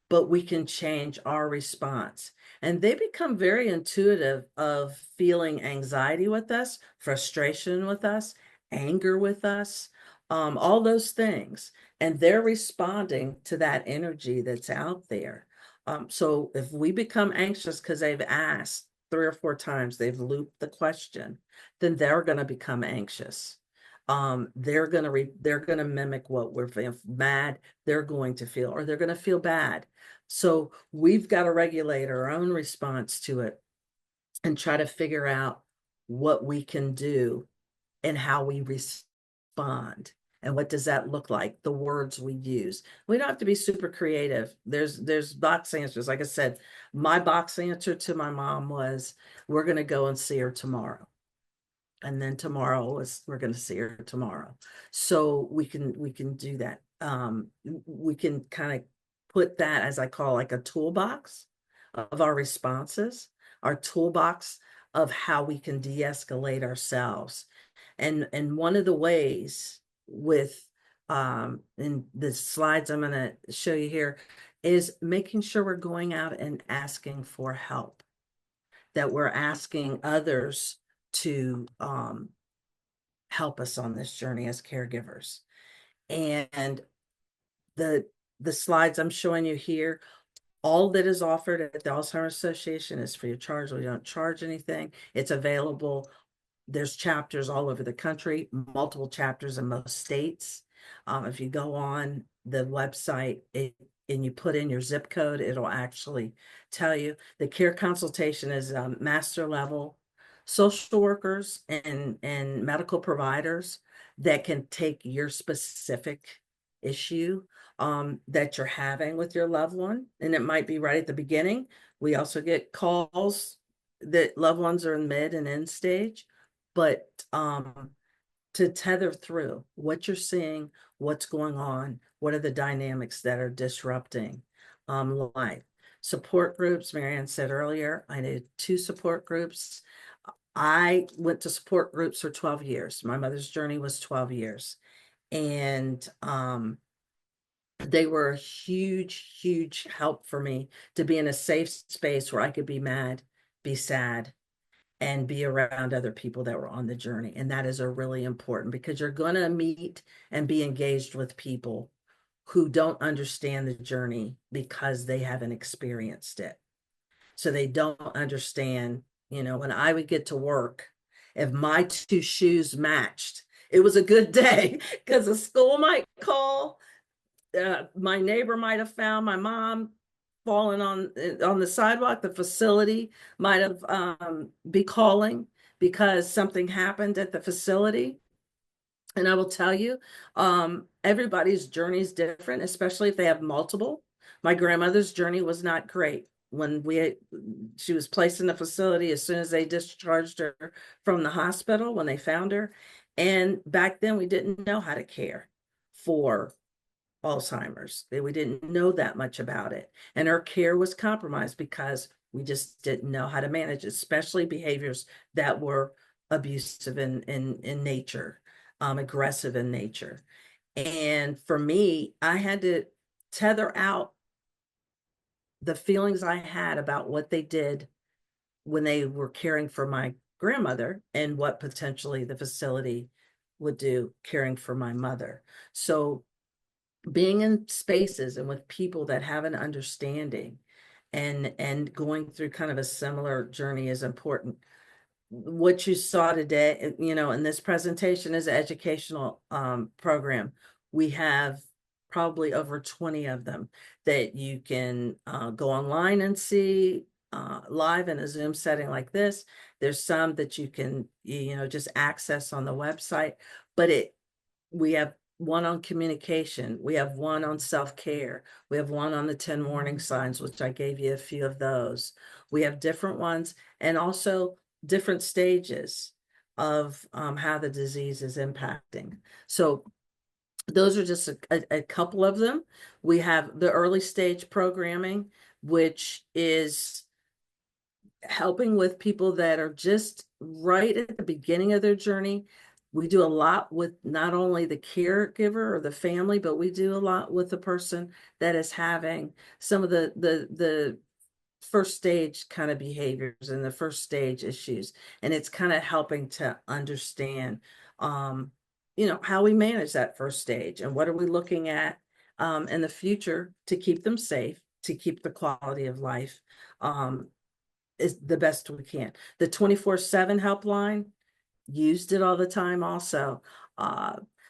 Speaker 2: but we can change our response. And they become very intuitive of feeling anxiety with us, frustration with us, anger with us, all those things. And they're responding to that energy that's out there. So if we become anxious because they've asked 3 or 4 times, they've looped the question, then they're going to become anxious. They're going to mimic what we're mad, they're going to feel, or they're going to feel bad. So we've got to regulate our own response to it and try to figure out what we can do and how we respond. And what does that look like? The words we use. We don't have to be super creative. There's box answers. Like I said, my box answer to my mom was, we're going to go and see her tomorrow. And then we're going to see her tomorrow. So we can do that. We can kind of put that, as I call, like a toolbox of our responses, our toolbox of how we can de-escalate ourselves. And one of the ways with in the slides I'm going to show you here is making sure we're going out and asking for help, that we're asking others to help us on this journey as caregivers. And the slides I'm showing you here, all that is offered at the Alzheimer's Association is free of charge. We don't charge anything. It's available. There's chapters all over the country, multiple chapters in most states. If you go on the website and you put in your zip code, it'll actually tell you. The care consultation is master level. Social workers and medical providers that can take your specific issue that you're having with your loved one. And it might be right at the beginning. We also get calls that loved ones are in mid and end stage, but to tether through what you're seeing, what's going on, what are the dynamics that are disrupting life. Support groups, Marianne said earlier, I did 2 support groups. I went to support groups for 12 years. My mother's journey was 12 years. And they were a huge, huge help for me to be in a safe space where I could be mad, be sad, and be around other people that were on the journey. And that is a really important, because you're going to meet and be engaged with people who don't understand the journey because they haven't experienced it. So they don't understand, when I would get to work, if my 2 shoes matched, it was a good day, because the school might call, my neighbor might have found my mom fallen on the sidewalk. The facility might have be calling because something happened at the facility. And I will tell you, everybody's journey is different, especially if they have multiple. My grandmother's journey was not great. When she was placed in the facility as soon as they discharged her from the hospital, when they found her. And back then we didn't know how to care for Alzheimer's. We didn't know that much about it. And her care was compromised because we just didn't know how to manage, especially behaviors that were abusive in nature, aggressive in nature. And for me, I had to tether out the feelings I had about what they did when they were caring for my grandmother and what potentially the facility would do caring for my mother. So being in spaces and with people that have an understanding and going through kind of a similar journey is important. What you saw today, in this presentation is an educational program. We have probably over 20 of them that you can go online and see. live in a Zoom setting like this. There's some that you can, just access on the website, but we have one on communication. We have one on self-care. We have one on the 10 warning signs, which I gave you a few of those. We have different ones and also different stages of how the disease is impacting. So those are just a couple of them. We have the early stage programming, which is helping with people that are just right at the beginning of their journey. We do a lot with not only the caregiver or the family, but we do a lot with the person that is having some of the first stage kind of behaviors and the first stage issues. And it's kind of helping to understand, how we manage that first stage and what are we looking at in the future to keep them safe, to keep the quality of life is the best we can. The 24/7 helpline, used it all the time also.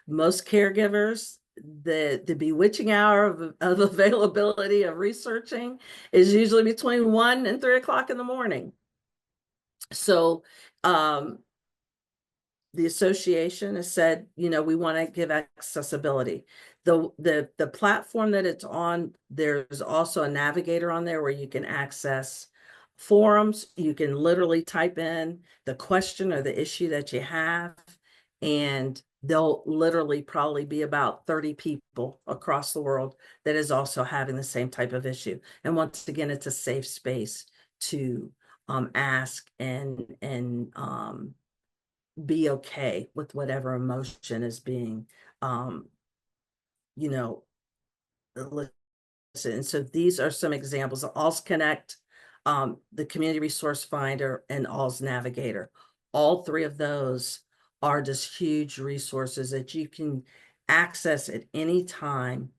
Speaker 2: Most caregivers, the bewitching hour of availability of researching is usually between 1 and 3 o'clock in the morning. So the association has said, we want to give accessibility. The platform that it's on, there's also a navigator on there where you can access forums. You can literally type in the question or the issue that you have, and there'll literally probably be about 30 people across the world that is also having the same type of issue. And once again, it's a safe space to ask and be okay with whatever emotion is being, listed. And so these are some examples of Alz Connect, the Community Resource Finder, and Alz Navigator. All three of those are just huge resources that you can access at any time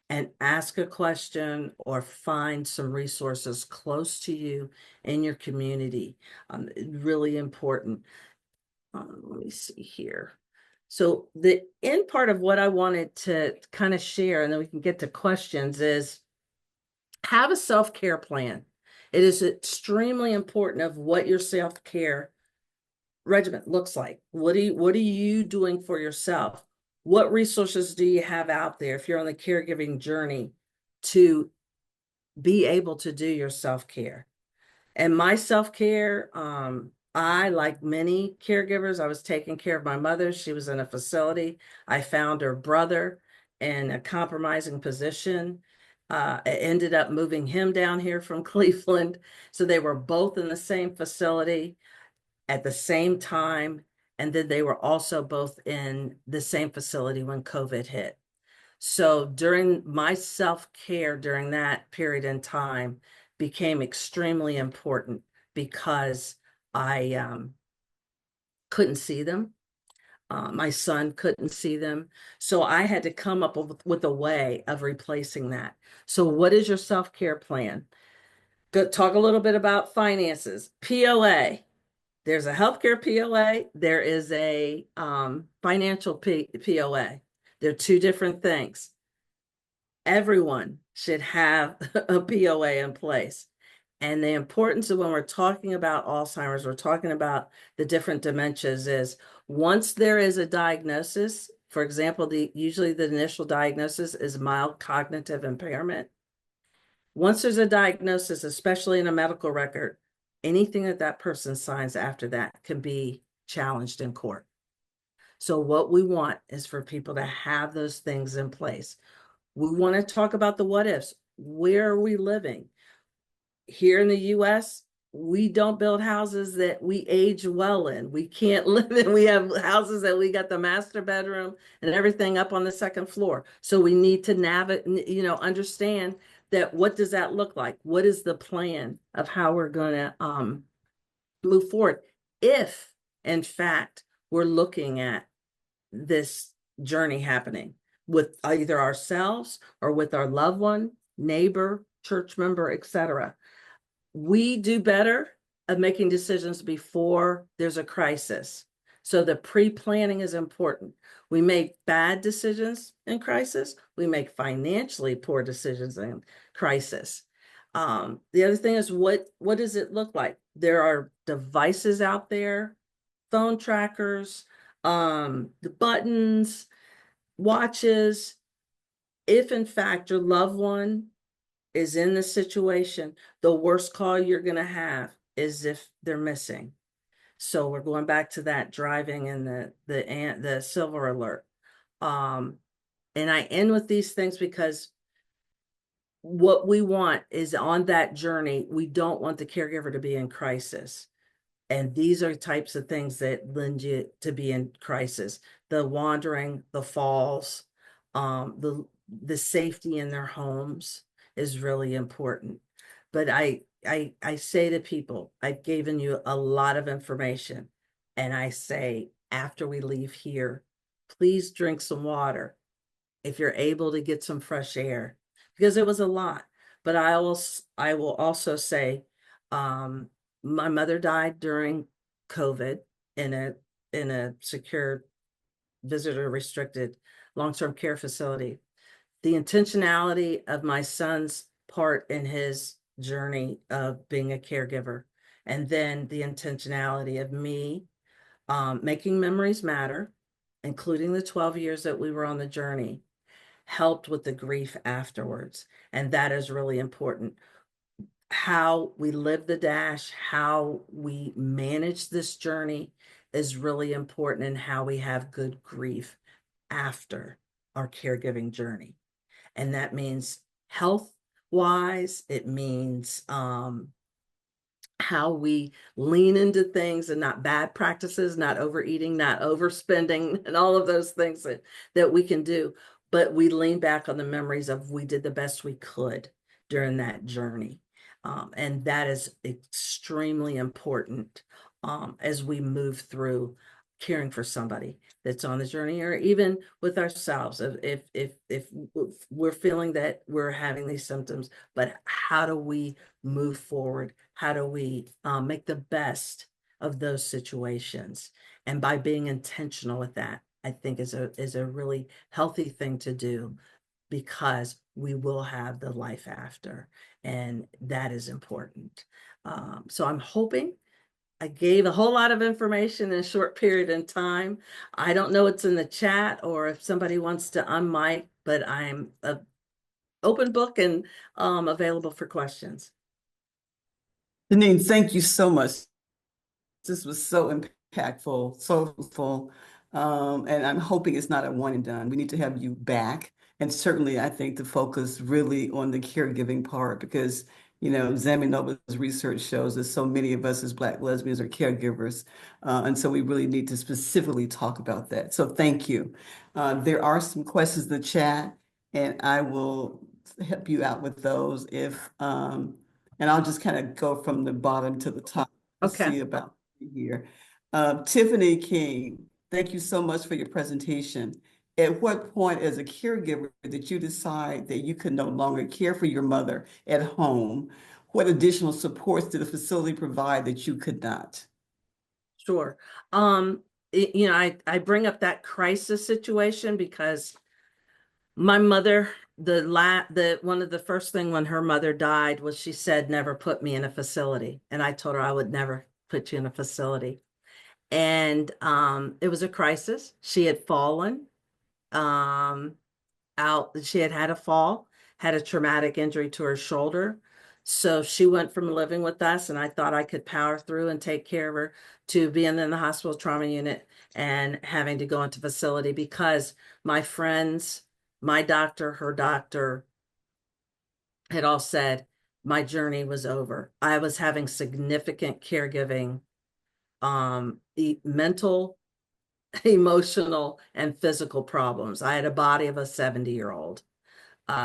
Speaker 2: and ask a question or find some resources close to you in your community. Really important. Let me see here. So the end part of what I wanted to kind of share, and then we can get to questions, is have a self-care plan. It is extremely important of what your self-care regimen looks like. What are you doing for yourself? What resources do you have out there if you're on the caregiving journey to be able to do your self-care? And my self-care, I, like many caregivers, I was taking care of my mother. She was in a facility. I found her brother in a compromising position. I ended up moving him down here from Cleveland. So they were both in the same facility at the same time. And then they were also both in the same facility when COVID hit. So during my self-care during that period in time became extremely important because I couldn't see them. My son couldn't see them. So I had to come up with a way of replacing that. So what is your self-care plan? Go talk a little bit about finances. POA. There's a healthcare POA. There is a financial POA. They're two different things. Everyone should have a POA in place. And the importance of when we're talking about Alzheimer's, we're talking about the different dementias is once there is a diagnosis, for example, usually the initial diagnosis is mild cognitive impairment. Once there's a diagnosis, especially in a medical record, anything that person signs after that can be challenged in court. So what we want is for people to have those things in place. We want to talk about the what ifs. Where are we living? Here in the US, we don't build houses that we age well in. We can't live in. We have houses that we got the master bedroom and everything up on the second floor. So we need to understand that. What does that look like? What is the plan of how we're going to move forward if, in fact, we're looking at this journey happening with either ourselves or with our loved one, neighbor, church member, etc. We do better at making decisions before there's a crisis. So the pre-planning is important. We make bad decisions in crisis. We make financially poor decisions in crisis. The other thing is what does it look like? There are devices out there, phone trackers, the buttons, watches. If in fact your loved one is in this situation, the worst call you're going to have is if they're missing. So we're going back to that driving and the silver alert. And I end with these things because what we want is on that journey, we don't want the caregiver to be in crisis. And these are types of things that lend you to be in crisis. The wandering, the falls, the safety in their homes is really important. But I say to people, I've given you a lot of information, and I say after we leave here, please drink some water. If you're able to get some fresh air, because it was a lot. But I will also say, my mother died during COVID in a secure visitor restricted long-term care facility. The intentionality of my son's part in his journey of being a caregiver, and then the intentionality of me making memories matter, including the 12 years that we were on the journey, helped with the grief afterwards. And that is really important. How we live the dash, how we manage this journey is really important, and how we have good grief after our caregiving journey. And that means health wise, it means how we lean into things and not bad practices, not overeating, not overspending, and all of those things that we can do. But we lean back on the memories of we did the best we could during that journey. And that is extremely important as we move through caring for somebody that's on the journey, or even with ourselves. If we're feeling that we're having these symptoms, but how do we move forward? How do we make the best of those situations? And by being intentional with that, I think is a really healthy thing to do, because we will have the life after, and that is important. So I'm hoping I gave a whole lot of information in a short period of time. I don't know what's in the chat or if somebody wants to unmic, but I'm an open book and available for questions.
Speaker 1: Deneen, thank you so much. This was so impactful, so full. And I'm hoping it's not a one and done. We need to have you back. And certainly, I think the focus really on the caregiving part, because, ZAMI NOBLA's research shows that so many of us as Black lesbians are caregivers. And so we really need to specifically talk about that. So thank you. There are some questions in the chat, and I will help you out with those and I'll just kind of go from the bottom to the top to
Speaker 2: Okay.
Speaker 1: see about here. Tiffany King, thank you so much for your presentation. At what point as a caregiver did you decide that you could no longer care for your mother at home? What additional supports did the facility provide that you could not?
Speaker 2: Sure. I bring up that crisis situation because my mother, one of the first thing when her mother died was she said, never put me in a facility. And I told her I would never put you in a facility. And it was a crisis. She had fallen out. She had a fall, had a traumatic injury to her shoulder. So she went from living with us, and I thought I could power through and take care of her, to being in the hospital trauma unit and having to go into facility because my friends, my doctor, her doctor had all said my journey was over. I was having significant caregiving, mental, emotional, and physical problems. I had a body of a 70-year-old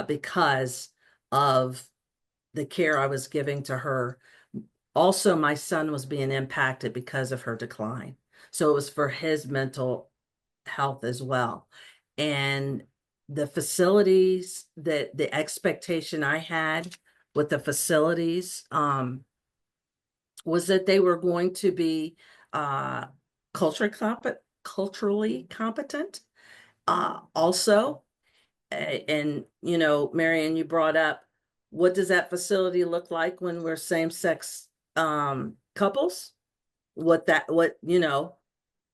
Speaker 2: because of the care I was giving to her. Also, my son was being impacted because of her decline. So it was for his mental health as well. And the facilities, the expectation I had with the facilities was that they were going to be culturally competent. Also, and Marianne, you brought up what does that facility look like when we're same-sex couples?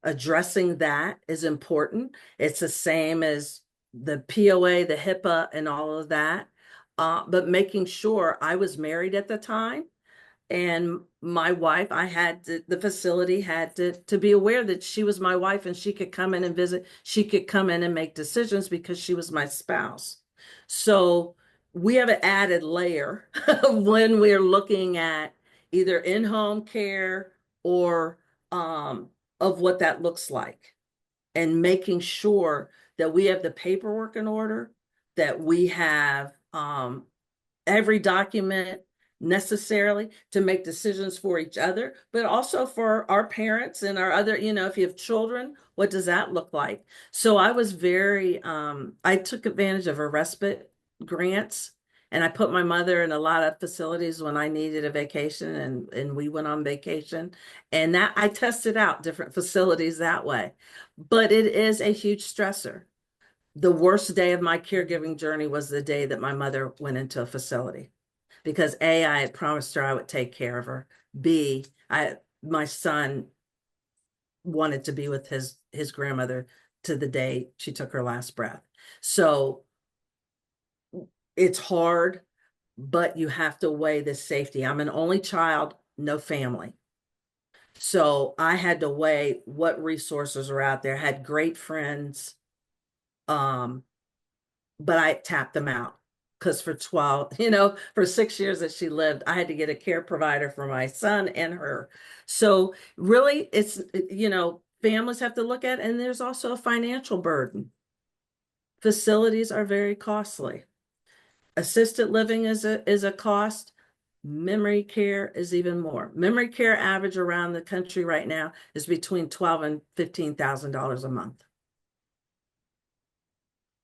Speaker 2: Addressing that is important. It's the same as the POA, the HIPAA, and all of that. But making sure I was married at the time, and my wife, the facility had to be aware that she was my wife and she could come in and visit. She could come in and make decisions because she was my spouse. So we have an added layer when we're looking at either in-home care or of what that looks like, and making sure that we have the paperwork in order, that we have every document necessarily to make decisions for each other, but also for our parents and our other, if you have children, what does that look like? So I was I took advantage of a respite grants, and I put my mother in a lot of facilities when I needed a vacation, and we went on vacation, and that I tested out different facilities that way. But it is a huge stressor. The worst day of my caregiving journey was the day that my mother went into a facility, because A, I had promised her I would take care of her. B, my son wanted to be with his grandmother to the day she took her last breath. So it's hard, but you have to weigh the safety. I'm an only child, no family. So I had to weigh what resources are out there. I had great friends, but I tapped them out, because for 6 years that she lived, I had to get a care provider for my son and her. So really, it's, families have to look at it, and there's also a financial burden. Facilities are very costly. Assisted living is a cost. Memory care is even more. Memory care average around the country right now is between $12,000 and $15,000 a month.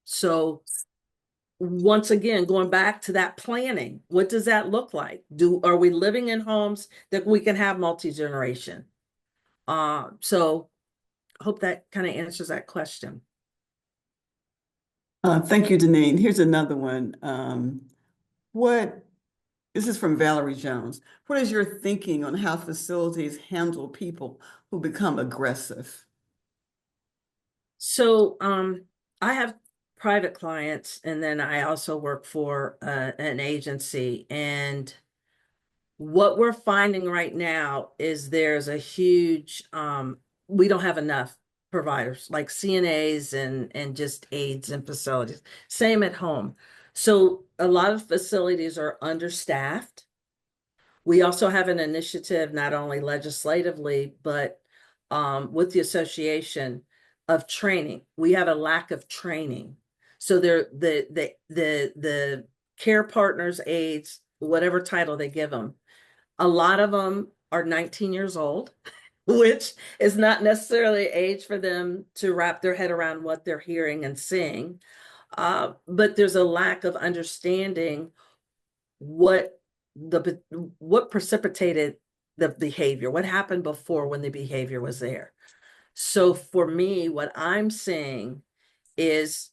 Speaker 2: So once again, going back to that planning, what does that look like? Are we living in homes that we can have multi-generation? So I hope that kind of answers that question.
Speaker 1: Thank you, Deneen. Here's another one. This is from Valerie Jones. What is your thinking on how facilities handle people who become aggressive?
Speaker 2: So I have private clients, and then I also work for an agency. And what we're finding right now is there's a huge, we don't have enough providers like CNAs and just aides in facilities. Same at home. So a lot of facilities are understaffed. We also have an initiative, not only legislatively, but with the association, of training. We have a lack of training. So the care partners, aides, whatever title they give them, a lot of them are 19 years old, which is not necessarily age for them to wrap their head around what they're hearing and seeing. But there's a lack of understanding what precipitated the behavior, what happened before when the behavior was there. So for me, what I'm seeing is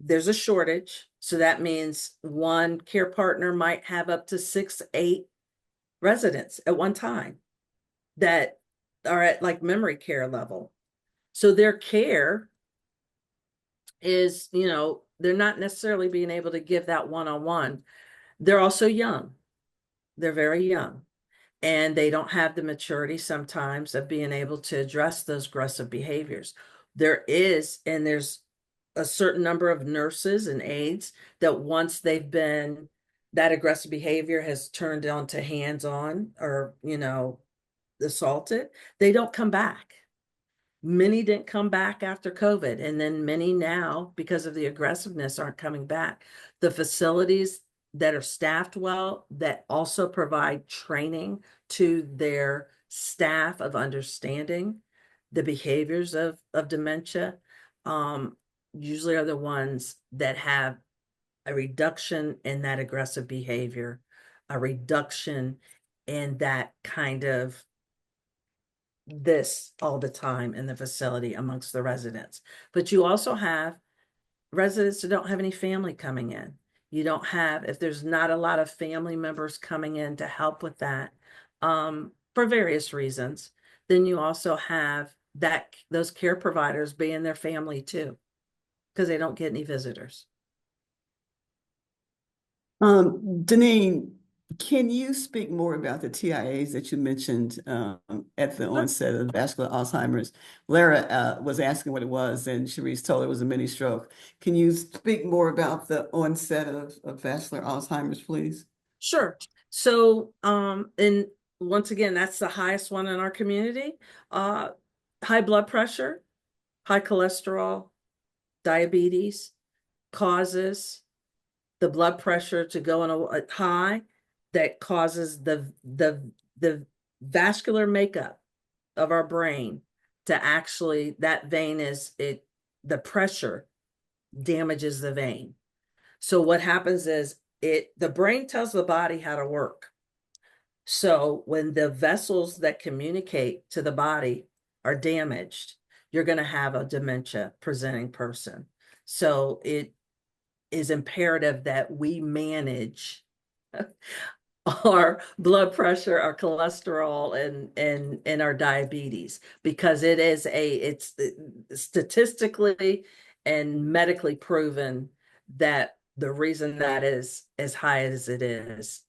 Speaker 2: there's a shortage. So that means one care partner might have up to 6, 8 residents at one time that are at like memory care level. So their care is, they're not necessarily being able to give that one-on-one. They're also young. They're very young. And they don't have the maturity sometimes of being able to address those aggressive behaviors. There's a certain number of nurses and aides that once that aggressive behavior has turned onto hands-on or, assaulted, they don't come back. Many didn't come back after COVID. And then many now, because of the aggressiveness, aren't coming back. The facilities that are staffed well, that also provide training to their staff of understanding the behaviors of dementia, usually are the ones that have a reduction in that aggressive behavior, a reduction in that kind of this all the time in the facility amongst the residents. But you also have residents that don't have any family coming in. You don't have, if there's not a lot of family members coming in to help with that, for various reasons, then you also have those care providers being their family too, because they don't get any visitors.
Speaker 1: Deneen, can you speak more about the TIAs that you mentioned at the onset of vascular Alzheimer's? Lara was asking what it was, and Sharice told her it was a mini stroke. Can you speak more about the onset of vascular Alzheimer's, please?
Speaker 2: Sure. So, and once again, that's the highest one in our community. High blood pressure, high cholesterol, diabetes causes the blood pressure to go on a high, that causes the vascular makeup of our brain to actually, that vein the pressure damages the vein. So what happens is the brain tells the body how to work. So when the vessels that communicate to the body are damaged, you're going to have a dementia presenting person. So it is imperative that we manage our blood pressure, our cholesterol, and our diabetes, because it's statistically and medically proven that the reason that is as high as it is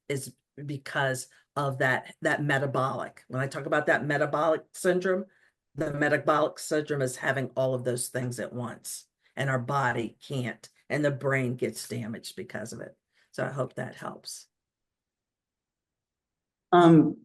Speaker 2: because of that metabolic. When I talk about that metabolic syndrome, the metabolic syndrome is having all of those things at once, and our body can't, and the brain gets damaged because of it. So I hope that helps.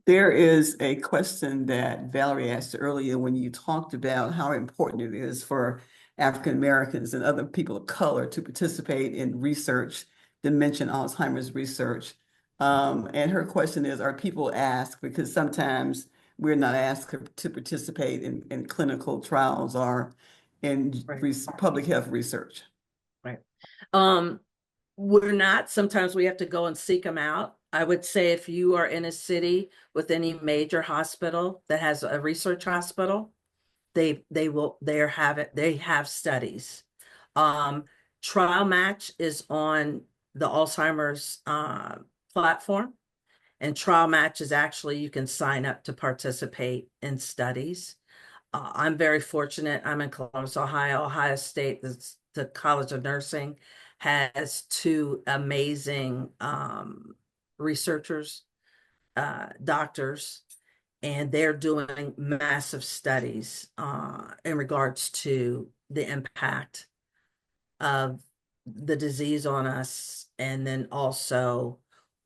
Speaker 1: There is a question that Valerie asked earlier when you talked about how important it is for African Americans and other people of color to participate in research, dementia and Alzheimer's research. And her question is, are people asked, because sometimes we're not asked to participate in clinical trials or in public health research?
Speaker 2: Right. We're not. Sometimes we have to go and seek them out. I would say if you are in a city with any major hospital that has a research hospital, they have studies. Trial Match is on the Alzheimer's platform, and Trial Match is actually, you can sign up to participate in studies. I'm very fortunate. I'm in Columbus, Ohio. Ohio State, the College of Nursing, has two amazing researchers, doctors, and they're doing massive studies in regards to the impact of the disease on us, and then also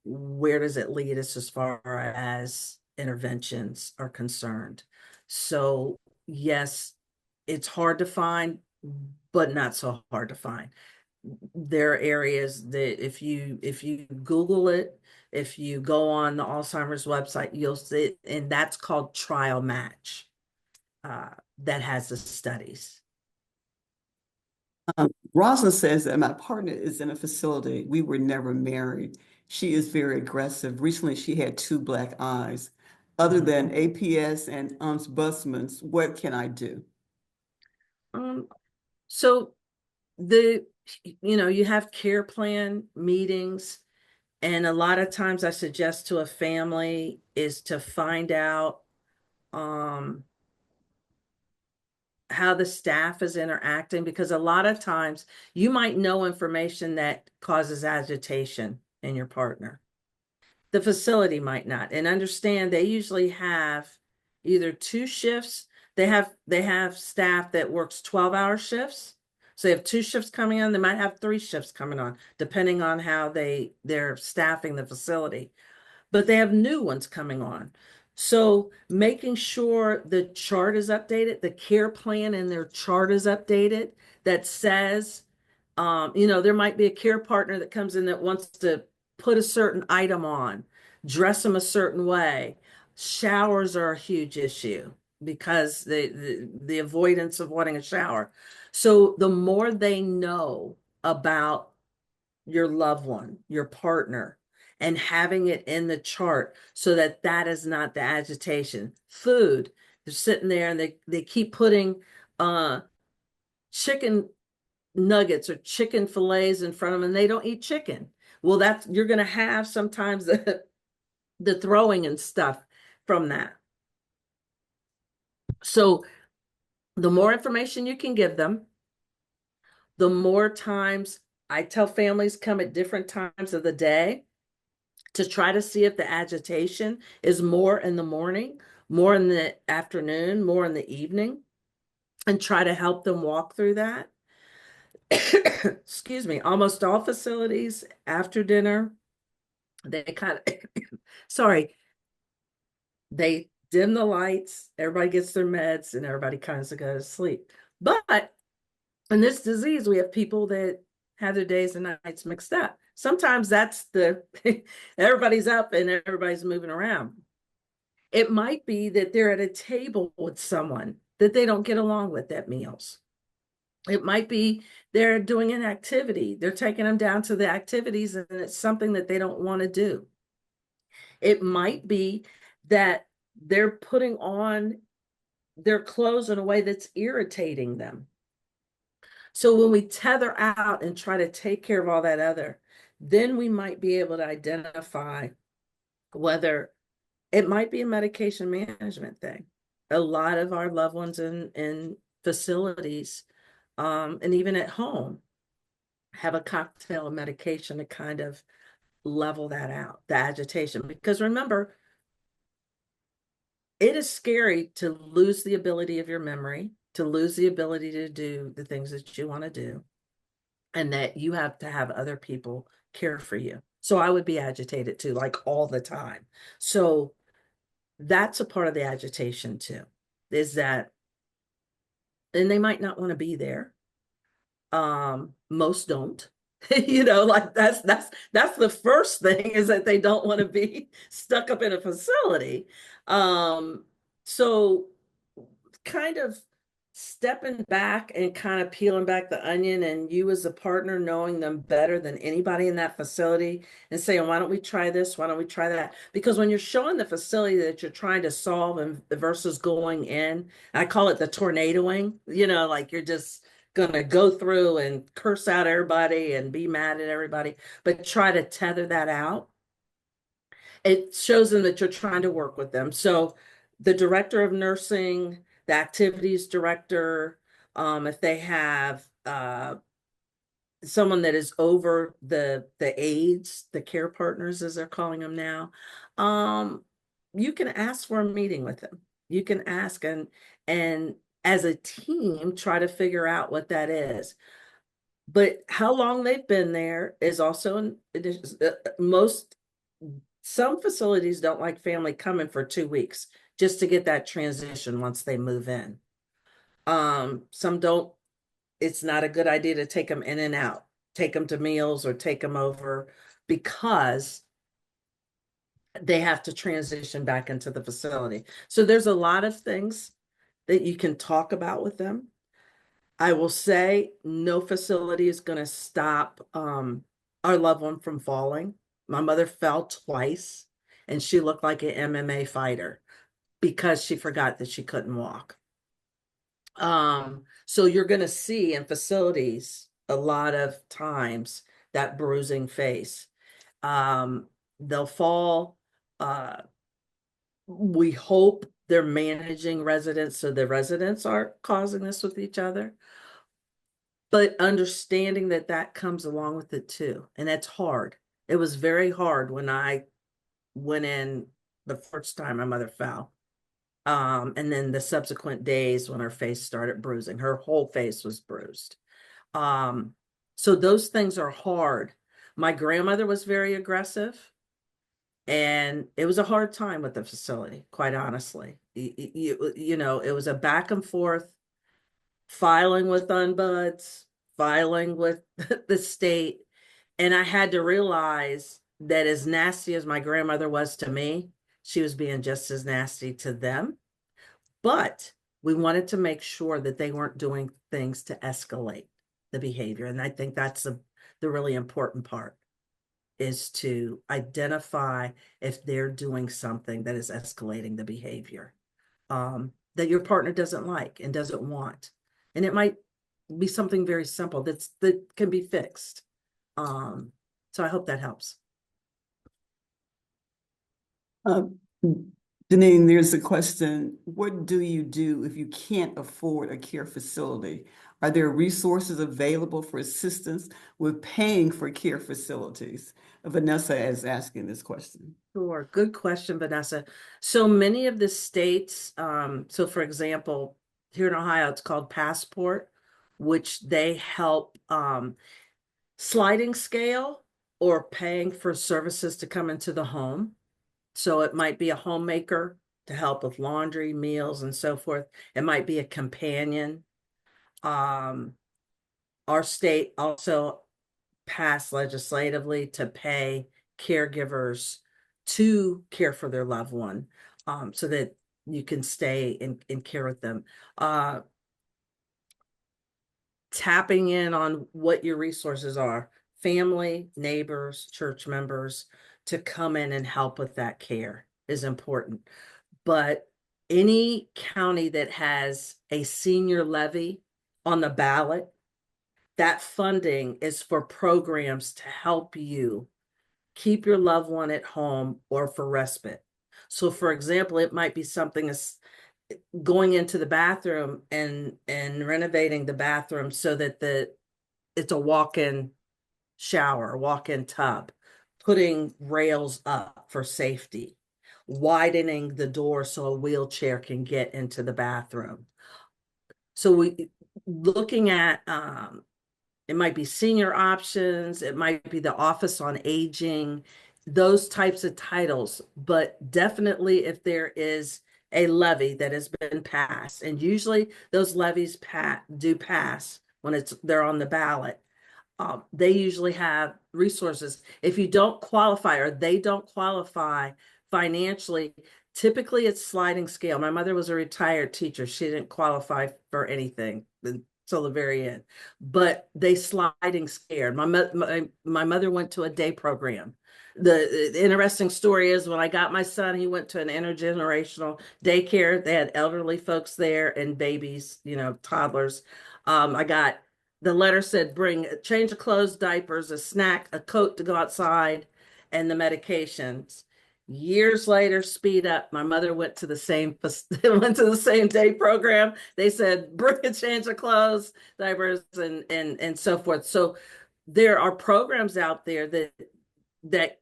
Speaker 2: where does it lead us as far as interventions are concerned. So yes, it's hard to find, but not so hard to find. There are areas that if you Google it, if you go on the Alzheimer's website, you'll see it, and that's called Trial Match, that has the studies.
Speaker 1: Rosalind says that my partner is in a facility. We were never married. She is very aggressive. Recently, she had 2 black eyes. Other than APS and ombudsman's, what can I do?
Speaker 2: So you have care plan meetings, and a lot of times I suggest to a family is to find out how the staff is interacting, because a lot of times you might know information that causes agitation in your partner. The facility might not, and understand they usually have either 2 shifts. They have staff that works 12-hour shifts. So they have 2 shifts coming on. They might have 3 shifts coming on, depending on how they're staffing the facility. But they have new ones coming on. So making sure the chart is updated, the care plan in their chart is updated, that says, there might be a care partner that comes in that wants to put a certain item on, dress them a certain way. Showers are a huge issue because the avoidance of wanting a shower. So the more they know about your loved one, your partner, and having it in the chart so that that is not the agitation. Food, they're sitting there and they keep putting chicken nuggets or chicken fillets in front of them, and they don't eat chicken. Well, you're going to have sometimes the throwing and stuff from that. So the more information you can give them, the more times I tell families come at different times of the day to try to see if the agitation is more in the morning, more in the afternoon, more in the evening, and try to help them walk through that. Excuse me. Almost all facilities after dinner, they kind of, sorry, they dim the lights, everybody gets their meds, and everybody kind of goes to sleep. But in this disease, we have people that have their days and nights mixed up. Sometimes that's everybody's up and everybody's moving around. It might be that they're at a table with someone that they don't get along with at meals. It might be they're doing an activity. They're taking them down to the activities and it's something that they don't want to do. It might be that they're putting on their clothes in a way that's irritating them. So when we tether out and try to take care of all that other, then we might be able to identify whether it might be a medication management thing. A lot of our loved ones in facilities, and even at home, have a cocktail of medication to kind of level that out, the agitation. Because remember, it is scary to lose the ability of your memory, to lose the ability to do the things that you want to do, and that you have to have other people care for you. So I would be agitated too, like all the time. So that's a part of the agitation too, is that, and they might not want to be there. Most don't. Like that's the first thing, is that they don't want to be stuck up in a facility. So kind of stepping back and kind of peeling back the onion, and you as a partner knowing them better than anybody in that facility and saying, why don't we try this? Why don't we try that? Because when you're showing the facility that you're trying to solve and versus going in, I call it the tornadoing, like you're just going to go through and curse out everybody and be mad at everybody, but try to tether that out. It shows them that you're trying to work with them. So the director of nursing, the activities director, if they have someone that is over the aides, the care partners, as they're calling them now, you can ask for a meeting with them. You can ask and as a team try to figure out what that is. But how long they've been there is also some facilities don't like family coming for 2 weeks just to get that transition once they move in. Some don't. It's not a good idea to take them in and out, take them to meals or take them over, because they have to transition back into the facility. So there's a lot of things that you can talk about with them. I will say no facility is going to stop our loved one from falling. My mother fell twice and she looked like an MMA fighter because she forgot that she couldn't walk. So you're going to see in facilities a lot of times that bruising face. They'll fall. We hope they're managing residents so the residents aren't causing this with each other. But understanding that that comes along with it too. And that's hard. It was very hard when I went in the first time my mother fell. And then the subsequent days when her face started bruising, her whole face was bruised. So those things are hard. My grandmother was very aggressive, and it was a hard time with the facility, quite honestly. It was a back and forth, filing with ombuds, filing with the state. And I had to realize that as nasty as my grandmother was to me, she was being just as nasty to them. But we wanted to make sure that they weren't doing things to escalate the behavior. And I think that's the really important part, is to identify if they're doing something that is escalating the behavior that your partner doesn't like and doesn't want. And it might be something very simple that can be fixed. So I hope that helps.
Speaker 1: Deneen, there's a question. What do you do if you can't afford a care facility? Are there resources available for assistance with paying for care facilities? Vanessa is asking this question.
Speaker 2: Sure. Good question, Vanessa. So many of the states, so for example, here in Ohio, it's called Passport, which they help sliding scale or paying for services to come into the home. So it might be a homemaker to help with laundry, meals, and so forth. It might be a companion. Our state also passed legislatively to pay caregivers to care for their loved one, so that you can stay in care with them. Tapping in on what your resources are, family, neighbors, church members, to come in and help with that care is important. But any county that has a senior levy on the ballot, that funding is for programs to help you keep your loved one at home or for respite. So for example, it might be something as going into the bathroom and renovating the bathroom so that it's a walk-in shower, walk-in tub, putting rails up for safety, widening the door so a wheelchair can get into the bathroom. So we looking at it might be senior options, it might be the Office on Aging, those types of titles. But definitely if there is a levy that has been passed, and usually those levies do pass when they're on the ballot, they usually have resources. If you don't qualify or they don't qualify financially, typically it's sliding scale. My mother was a retired teacher. She didn't qualify for anything until the very end, but they sliding scared. My mother went to a day program. The interesting story is when I got my son, he went to an intergenerational daycare. They had elderly folks there and babies, toddlers. The letter said, bring a change of clothes, diapers, a snack, a coat to go outside, and the medications. Years later, speed up. My mother went to the same day program. They said, bring a change of clothes, diapers, and so forth. So there are programs out there that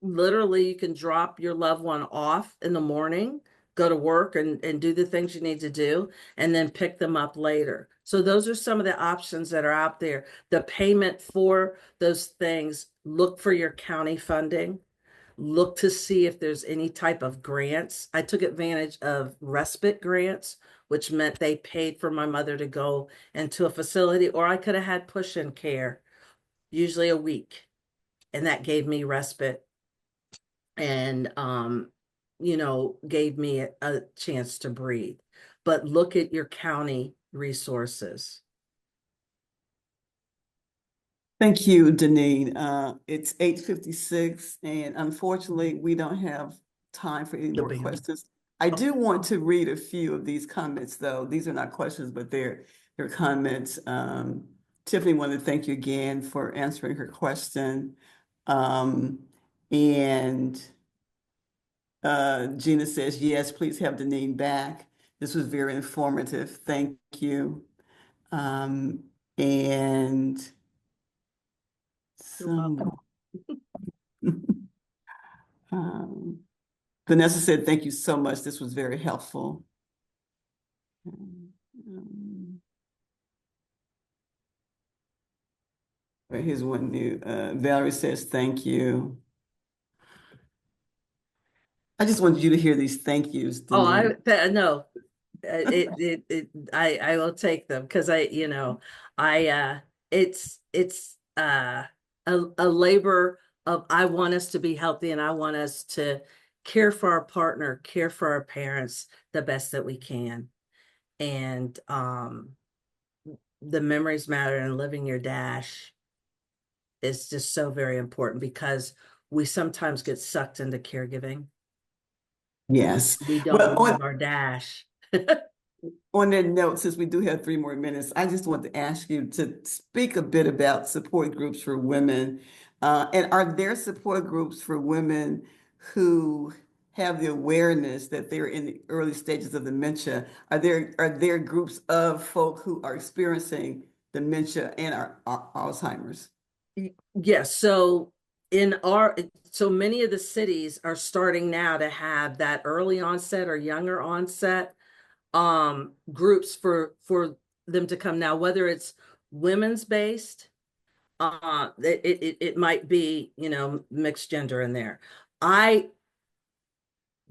Speaker 2: literally you can drop your loved one off in the morning, go to work and do the things you need to do, and then pick them up later. So those are some of the options that are out there. The payment for those things, look for your county funding. Look to see if there's any type of grants. I took advantage of respite grants, which meant they paid for my mother to go into a facility, or I could have had push-in care, usually a week. And that gave me respite and gave me a chance to breathe. But look at your county resources.
Speaker 1: Thank you, Deneen. It's 8:56, and unfortunately, we don't have time for any more questions. I do want to read a few of these comments, though. These are not questions, but they're comments. Tiffany wanted to thank you again for answering her question. And Gina says, yes, please have Deneen back. This was very informative. Thank you. And Vanessa said, thank you so much. This was very helpful. Here's one new. Valerie says, thank you. I just wanted you to hear these thank yous.
Speaker 2: Deneen. Oh, no. I will take them because it's a labor of, I want us to be healthy and I want us to care for our partner, care for our parents the best that we can. And the memories matter, and living your dash is just so very important because we sometimes get sucked into caregiving.
Speaker 1: Yes.
Speaker 2: We don't live our dash.
Speaker 1: On that note, since we do have 3 more minutes, I just want to ask you to speak a bit about support groups for women And are there support groups for women who have the awareness that they're in the early stages of dementia? Are there groups of folk who are experiencing dementia and Alzheimer's?
Speaker 2: Yes, so many of the cities are starting now to have that early onset or younger onset groups for them to come now, whether it's women's based, it might be, mixed gender in there.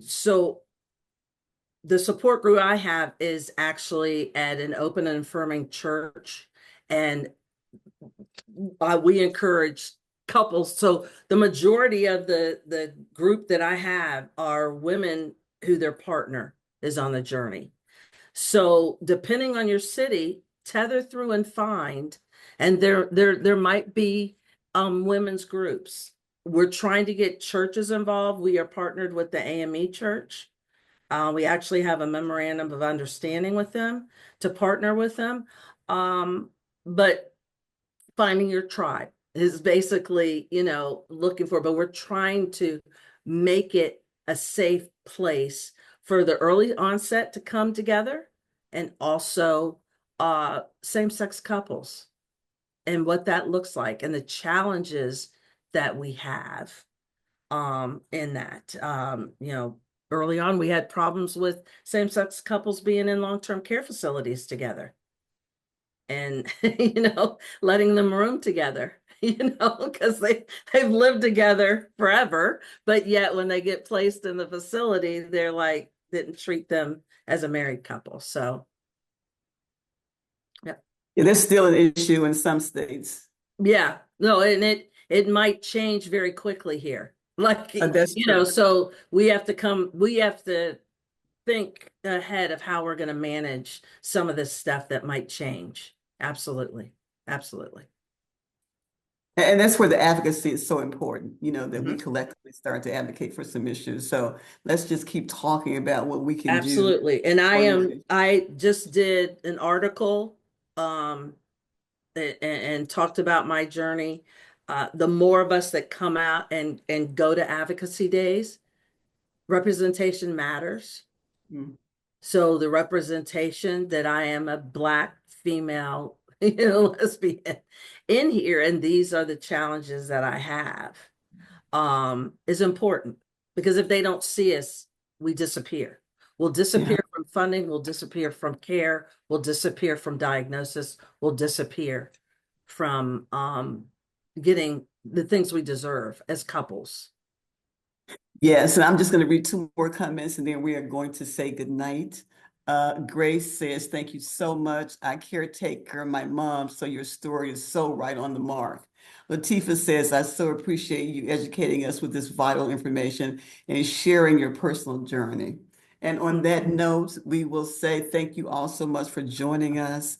Speaker 2: So the support group I have is actually at an open and affirming church, and we encourage couples. So the majority of the group that I have are women who their partner is on the journey. So depending on your city, tether through and find, and there might be women's groups. We're trying to get churches involved. We are partnered with the AME Church. We actually have a memorandum of understanding with them to partner with them. But finding your tribe is basically, looking for, but we're trying to make it a safe place for the early onset to come together, and also same-sex couples and what that looks like and the challenges that we have in that. Early on, we had problems with same-sex couples being in long-term care facilities together and, letting them room together, because they've lived together forever, but yet when they get placed in the facility, they're like, didn't treat them as a married couple. So, yeah.
Speaker 1: Yeah, there's still an issue in some states.
Speaker 2: Yeah, no, and it might change very quickly here. Like,
Speaker 1: That's true.
Speaker 2: so we have to think ahead of how we're going to manage some of this stuff that might change. Absolutely. Absolutely.
Speaker 1: And that's where the advocacy is so important, that we collectively start to advocate for some issues. So let's just keep talking about what we can do.
Speaker 2: Absolutely. And I just did an article and talked about my journey. The more of us that come out and go to advocacy days, representation matters. So the representation that I am a Black female, lesbian in here, and these are the challenges that I have, is important, because if they don't see us, we disappear. We'll disappear from funding, we'll disappear from care, we'll disappear from diagnosis, we'll disappear from getting the things we deserve as couples.
Speaker 1: Yes, and I'm just going to read two more comments and then we are going to say goodnight. Grace says, thank you so much. I caretaker my mom, so your story is so right on the mark. Latifah says, I so appreciate you educating us with this vital information and sharing your personal journey. And on that note, we will say thank you all so much for joining us.